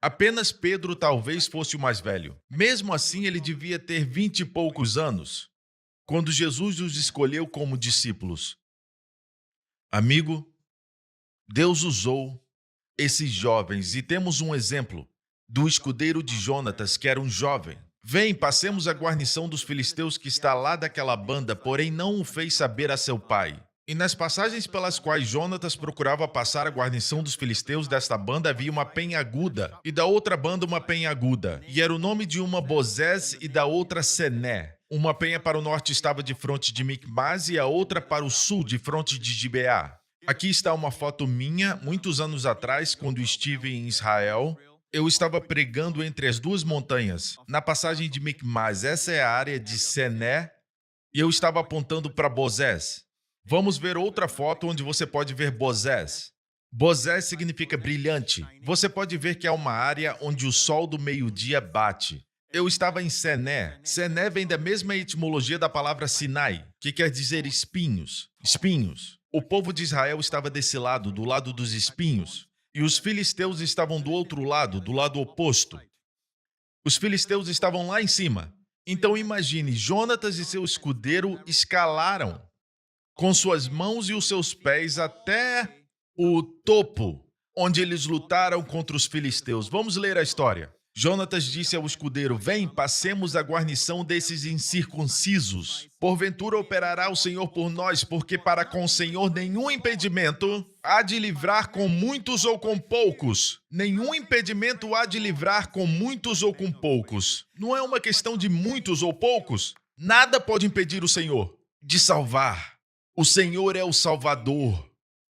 Apenas Pedro talvez fosse o mais velho. Mesmo assim, ele devia ter 20 e poucos anos, quando Jesus os escolheu como discípulos. Amigo, Deus usou esses jovens e temos um exemplo do escudeiro de Jonatas, que era um jovem. Vem, passemos a guarnição dos filisteus que está lá daquela banda, porém não o fez saber a seu pai. E nas passagens pelas quais Jonatas procurava passar a guarnição dos filisteus desta banda havia uma penha aguda, e da outra banda uma penha aguda. E era o nome de uma Bozés e da outra Sené. Uma penha para o norte estava de fronte de Micmas e a outra para o sul de fronte de Gibeá. Aqui está uma foto minha, muitos anos atrás, quando estive em Israel. Eu estava pregando entre as 2 montanhas, na passagem de Micmas. Essa é a área de Sené, e eu estava apontando para Bozés. Vamos ver outra foto onde você pode ver Bozés. Bozés significa brilhante. Você pode ver que é uma área onde o sol do meio-dia bate. Eu estava em Sené. Sené vem da mesma etimologia da palavra Sinai, que quer dizer espinhos. Espinhos. O povo de Israel estava desse lado, do lado dos espinhos, e os filisteus estavam do outro lado, do lado oposto. Os filisteus estavam lá em cima. Então imagine, Jonatas e seu escudeiro escalaram com suas mãos e os seus pés até o topo, onde eles lutaram contra os filisteus. Vamos ler a história. Jonatas disse ao escudeiro: vem, passemos a guarnição desses incircuncisos. Porventura operará o Senhor por nós, porque para com o Senhor nenhum impedimento há de livrar com muitos ou com poucos. Nenhum impedimento há de livrar com muitos ou com poucos. Não é uma questão de muitos ou poucos. Nada pode impedir o Senhor de salvar. O Senhor é o Salvador.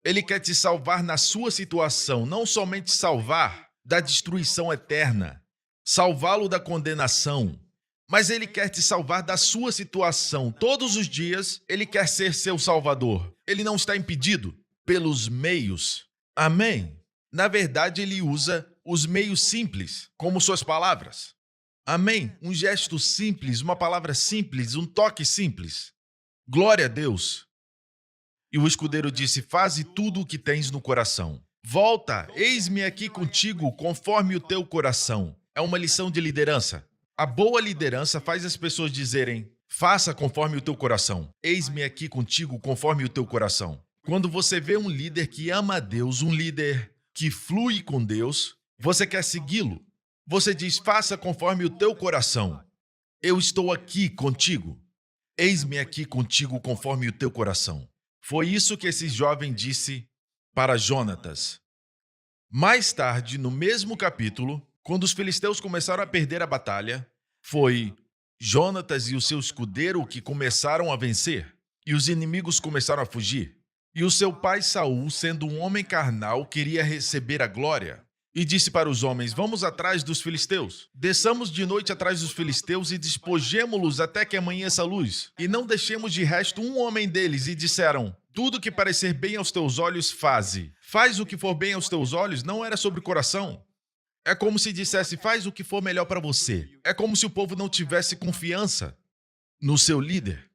Ele quer te salvar na sua situação, não somente salvar da destruição eterna, salvá-lo da condenação, mas Ele quer te salvar da sua situação. Todos os dias, Ele quer ser seu Salvador. Ele não está impedido pelos meios. Amém? Na verdade, Ele usa os meios simples, como suas palavras. Amém? Um gesto simples, uma palavra simples, um toque simples. Glória a Deus. E o escudeiro disse: faze tudo o que tens no coração. Volta, eis-me aqui contigo, conforme o teu coração. É uma lição de liderança. A boa liderança faz as pessoas dizerem: faça conforme o teu coração. Eis-me aqui contigo, conforme o teu coração. Quando você vê um líder que ama a Deus, um líder que flui com Deus, você quer segui-lo. Você diz: faça conforme o teu coração. Eu estou aqui contigo. Eis-me aqui contigo, conforme o teu coração. Foi isso que esse jovem disse para Jonatas. Mais tarde, no mesmo capítulo, quando os filisteus começaram a perder a batalha, foi Jonatas e o seu escudeiro que começaram a vencer, e os inimigos começaram a fugir. E o seu pai Saul, sendo um homem carnal, queria receber a glória, e disse para os homens: vamos atrás dos filisteus. Desçamos de noite atrás dos filisteus e despojemo-los até que amanheça a luz. E não deixemos de resto um homem deles. E disseram: tudo que parecer bem aos teus olhos, faze. Faz o que for bem aos teus olhos, não era sobre o coração. É como se dissesse: faz o que for melhor para você. É como se o povo não tivesse confiança no seu líder.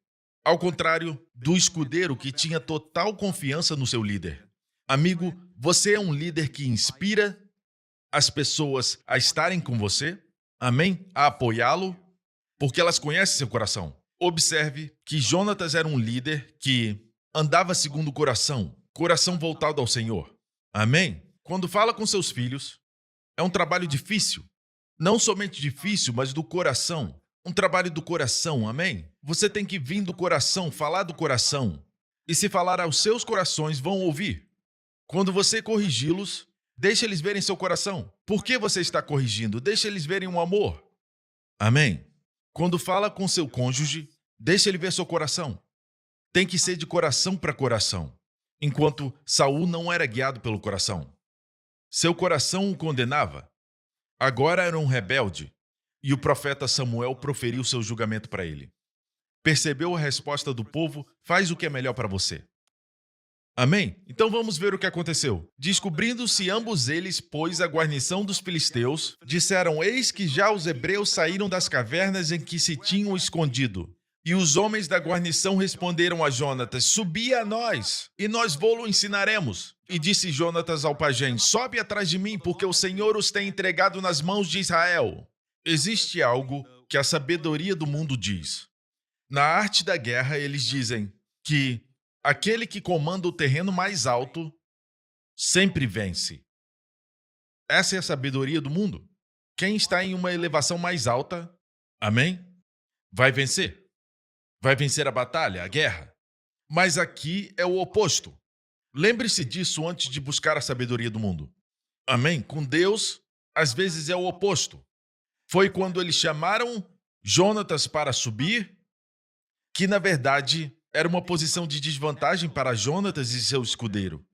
Ao contrário do escudeiro, que tinha total confiança no seu líder. Amigo, você é um líder que inspira as pessoas a estarem com você, amém? A apoiá-lo, porque elas conhecem seu coração. Observe que Jonatas era um líder que andava segundo o coração voltado ao Senhor, amém? Quando fala com seus filhos, é um trabalho difícil, não somente difícil, mas do coração, um trabalho do coração, amém? Você tem que vir do coração, falar do coração, e se falar aos seus corações, vão ouvir. Quando você corrigi-los, deixa eles verem seu coração. Por que você está corrigindo? Deixa eles verem um amor. Amém? Quando fala com seu cônjuge, deixa ele ver seu coração. Tem que ser de coração para coração. Enquanto Saul não era guiado pelo coração. Seu coração o condenava. Agora era um rebelde. E o profeta Samuel proferiu seu julgamento para ele. Percebeu a resposta do povo? Faz o que é melhor para você. Amém? Então vamos ver o que aconteceu. Descobrindo-se ambos eles, pois, a guarnição dos filisteus, disseram: eis que já os hebreus saíram das cavernas em que se tinham escondido. E os homens da guarnição responderam a Jonatas: subi a nós, e nós vô-lo ensinaremos. E disse Jonatas ao pajem: sobe atrás de mim, porque o Senhor os tem entregado nas mãos de Israel. Existe algo que a sabedoria do mundo diz. Na arte da guerra, eles dizem que aquele que comanda o terreno mais alto sempre vence. Essa é a sabedoria do mundo. Quem está em uma elevação mais alta, amém? Vai vencer. Vai vencer a batalha, a guerra. Mas aqui é o oposto. Lembre-se disso antes de buscar a sabedoria do mundo. Amém? Com Deus, às vezes é o oposto. Foi quando eles chamaram Jonatas para subir, que na verdade era uma posição de desvantagem para Jonatas e seu escudeiro.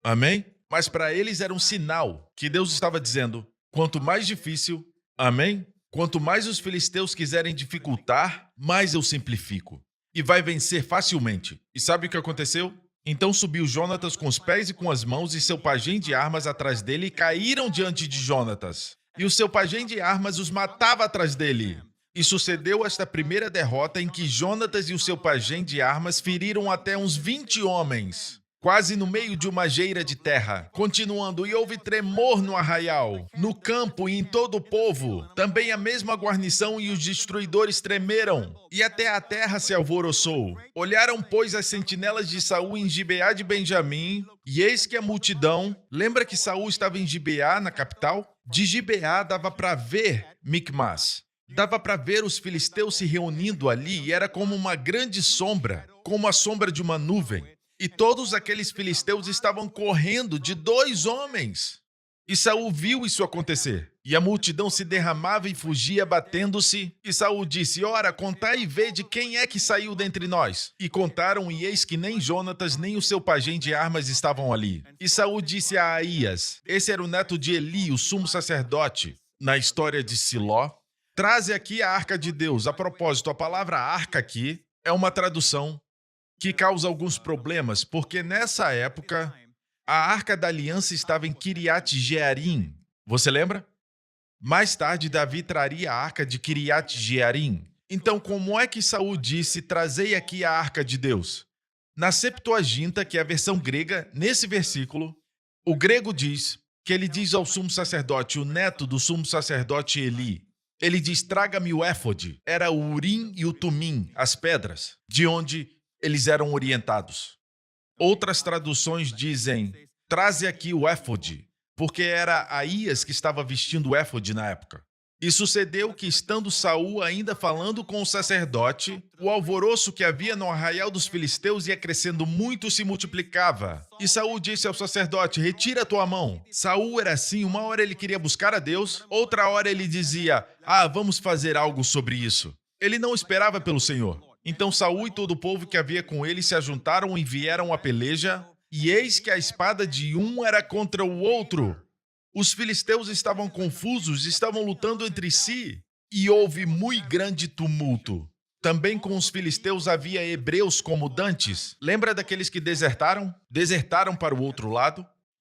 Amém? Mas para eles era um sinal que Deus estava dizendo: quanto mais difícil, amém? Quanto mais os filisteus quiserem dificultar, mais eu simplifico. E vai vencer facilmente. E sabe o que aconteceu? Então subiu Jonatas com os pés e com as mãos, e seu pajem de armas atrás dele, e caíram diante de Jonatas. E o seu pajem de armas os matava atrás dele. E sucedeu esta primeira derrota em que Jonatas e o seu pajem de armas feriram até uns 20 homens. quase no meio de uma geira de terra. Continuando, e houve tremor no arraial, no campo e em todo o povo. Também a mesma guarnição e os destruidores tremeram, e até a terra se alvoroçou. Olharam, pois, as sentinelas de Saul em Gibeá de Benjamim, e eis que a multidão... Lembra que Saul estava em Gibeá, na capital? De Gibeá dava para ver Micmas. Dava para ver os filisteus se reunindo ali, e era como uma grande sombra, como a sombra de uma nuvem. E todos aqueles filisteus estavam correndo de 2 homens. E Saul viu isso acontecer. E a multidão se derramava e fugia, batendo-se. E Saul disse: ora, contai e vede quem é que saiu dentre nós. E contaram, e eis que nem Jonatas, nem o seu pajem de armas estavam ali. E Saul disse a Aías, esse era o neto de Eli, o sumo sacerdote, na história de Siló: traze aqui a arca de Deus. A propósito, a palavra arca aqui é uma tradução que causa alguns problemas, porque nessa época a Arca da Aliança estava em Kiriat Jearim. Você lembra? Mais tarde, Davi traria a Arca de Kiriat Jearim. Então, como é que Saul disse: trazei aqui a Arca de Deus? Na Septuaginta, que é a versão grega, nesse versículo, o grego diz que ele diz ao sumo sacerdote, o neto do sumo sacerdote Eli, ele diz: traga-me o éfode. Era o Urim e o Tumim, as pedras, de onde eles eram orientados. Outras traduções dizem: traze aqui o éfode, porque era Aías que estava vestindo o éfode na época. E sucedeu que, estando Saul ainda falando com o sacerdote, o alvoroço que havia no arraial dos filisteus ia crescendo muito e se multiplicava. E Saul disse ao sacerdote: retira a tua mão. Saul era assim, uma hora ele queria buscar a Deus, outra hora ele dizia: vamos fazer algo sobre isso. Ele não esperava pelo Senhor. Então Saul e todo o povo que havia com ele se ajuntaram e vieram à peleja, e eis que a espada de um era contra o outro. Os filisteus estavam confusos, estavam lutando entre si, e houve muito grande tumulto. Também com os filisteus havia hebreus como dantes. Lembra daqueles que desertaram? Desertaram para o outro lado,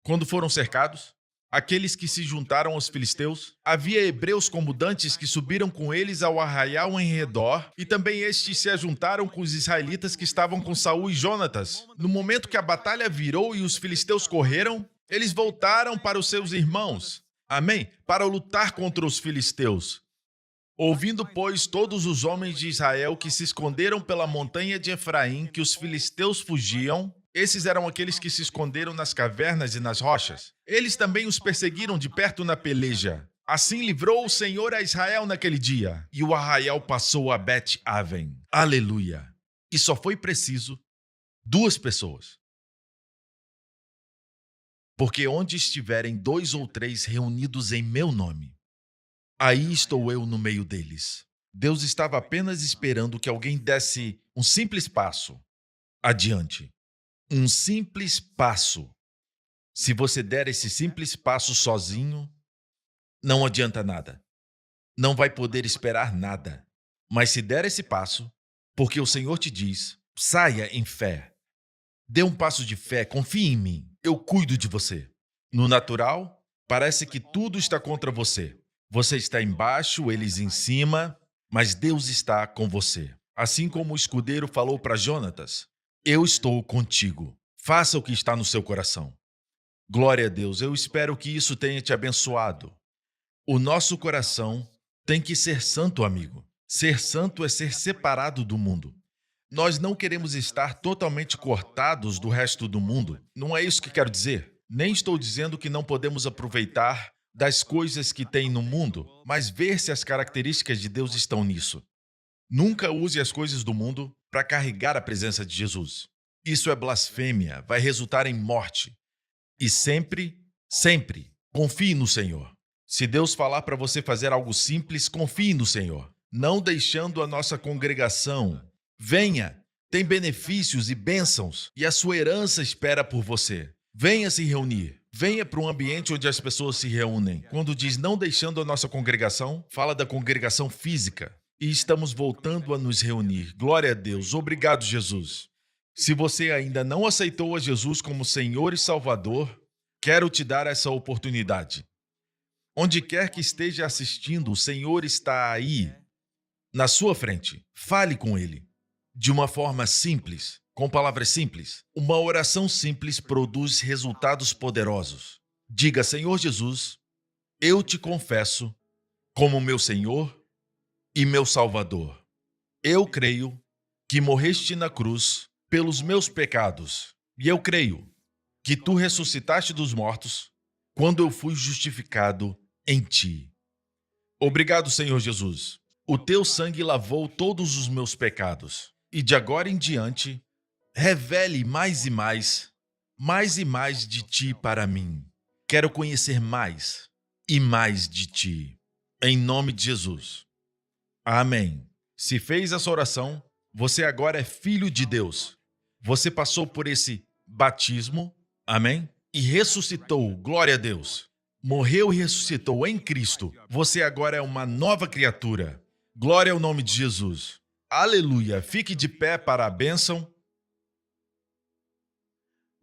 quando foram cercados? Aqueles que se juntaram aos filisteus, havia hebreus comandantes que subiram com eles ao arraial em redor, e também estes se ajuntaram com os israelitas que estavam com Saul e Jonatas. No momento que a batalha virou e os filisteus correram, eles voltaram para os seus irmãos, amém? Para lutar contra os filisteus. Ouvindo, pois, todos os homens de Israel que se esconderam pela montanha de Efraim, que os filisteus fugiam, esses eram aqueles que se esconderam nas cavernas e nas rochas. Eles também os perseguiram de perto na peleja. Assim livrou o Senhor a Israel naquele dia. E o arraial passou a Bet-Aven. Aleluia! E só foi preciso 2 pessoas. Porque onde estiverem 2 ou 3 reunidos em meu nome, aí estou eu no meio deles. Deus estava apenas esperando que alguém desse um simples passo adiante. Um simples passo. Se você der esse simples passo sozinho, não adianta nada. Não vai poder esperar nada. Mas se der esse passo, porque o Senhor te diz, saia em fé. Dê um passo de fé, confie em mim. Eu cuido de você. No natural, parece que tudo está contra você. Você está embaixo, eles em cima, mas Deus está com você. Assim como o escudeiro falou para Jonatas: eu estou contigo. Faça o que está no seu coração. Glória a Deus, eu espero que isso tenha te abençoado. O nosso coração tem que ser santo, amigo. Ser santo é ser separado do mundo. Nós não queremos estar totalmente cortados do resto do mundo. Não é isso que quero dizer. Nem estou dizendo que não podemos aproveitar das coisas que tem no mundo, mas ver se as características de Deus estão nisso. Nunca use as coisas do mundo para carregar a presença de Jesus. Isso é blasfêmia, vai resultar em morte. E sempre, confie no Senhor. Se Deus falar para você fazer algo simples, confie no Senhor. Não deixando a nossa congregação. Venha, tem benefícios e bênçãos, e a sua herança espera por você. Venha se reunir. Venha para um ambiente onde as pessoas se reúnem. Quando diz não deixando a nossa congregação, fala da congregação física. E estamos voltando a nos reunir. Glória a Deus. Obrigado, Jesus. Se você ainda não aceitou a Jesus como Senhor e Salvador, quero te dar essa oportunidade. Onde quer que esteja assistindo, o Senhor está aí, na sua frente. Fale com Ele. de uma forma simples, com palavras simples. Uma oração simples produz resultados poderosos. Diga: Senhor Jesus, eu te confesso como meu Senhor e meu Salvador. Eu creio que morreste na cruz pelos meus pecados, e eu creio que tu ressuscitaste dos mortos quando eu fui justificado em ti. Obrigado, Senhor Jesus. O teu sangue lavou todos os meus pecados, e de agora em diante, revele mais e mais de ti para mim. Quero conhecer mais e mais de ti. Em nome de Jesus. Amém. Se fez essa oração, você agora é filho de Deus. Você passou por esse batismo, amém? E ressuscitou, glória a Deus. Morreu e ressuscitou em Cristo. Você agora é uma nova criatura. Glória ao nome de Jesus. Aleluia. Fique de pé para a bênção.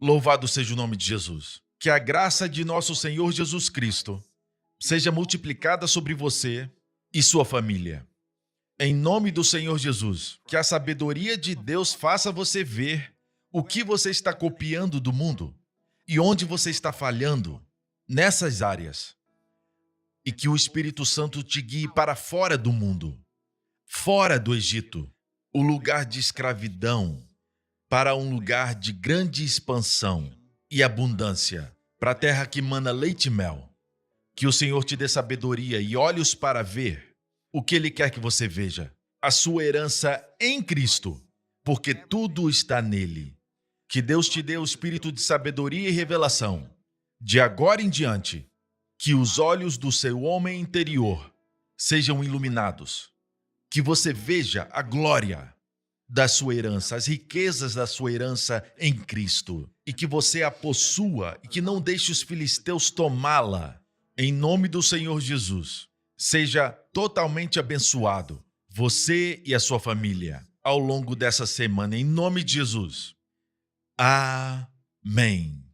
Louvado seja o nome de Jesus. Que a graça de nosso Senhor Jesus Cristo seja multiplicada sobre você e sua família. Em nome do Senhor Jesus, que a sabedoria de Deus faça você ver o que você está copiando do mundo e onde você está falhando nessas áreas. E que o Espírito Santo te guie para fora do mundo, fora do Egito, o lugar de escravidão, para um lugar de grande expansão e abundância, para a terra que mana leite e mel. Que o Senhor te dê sabedoria e olhos para ver o que Ele quer que você veja. A sua herança em Cristo, porque tudo está nele. Que Deus te dê o espírito de sabedoria e revelação. De agora em diante, que os olhos do seu homem interior sejam iluminados. Que você veja a glória da sua herança, as riquezas da sua herança em Cristo. E que você a possua e que não deixe os filisteus tomá-la. Em nome do Senhor Jesus. Seja totalmente abençoado, você e a sua família, ao longo dessa semana, em nome de Jesus. Amém.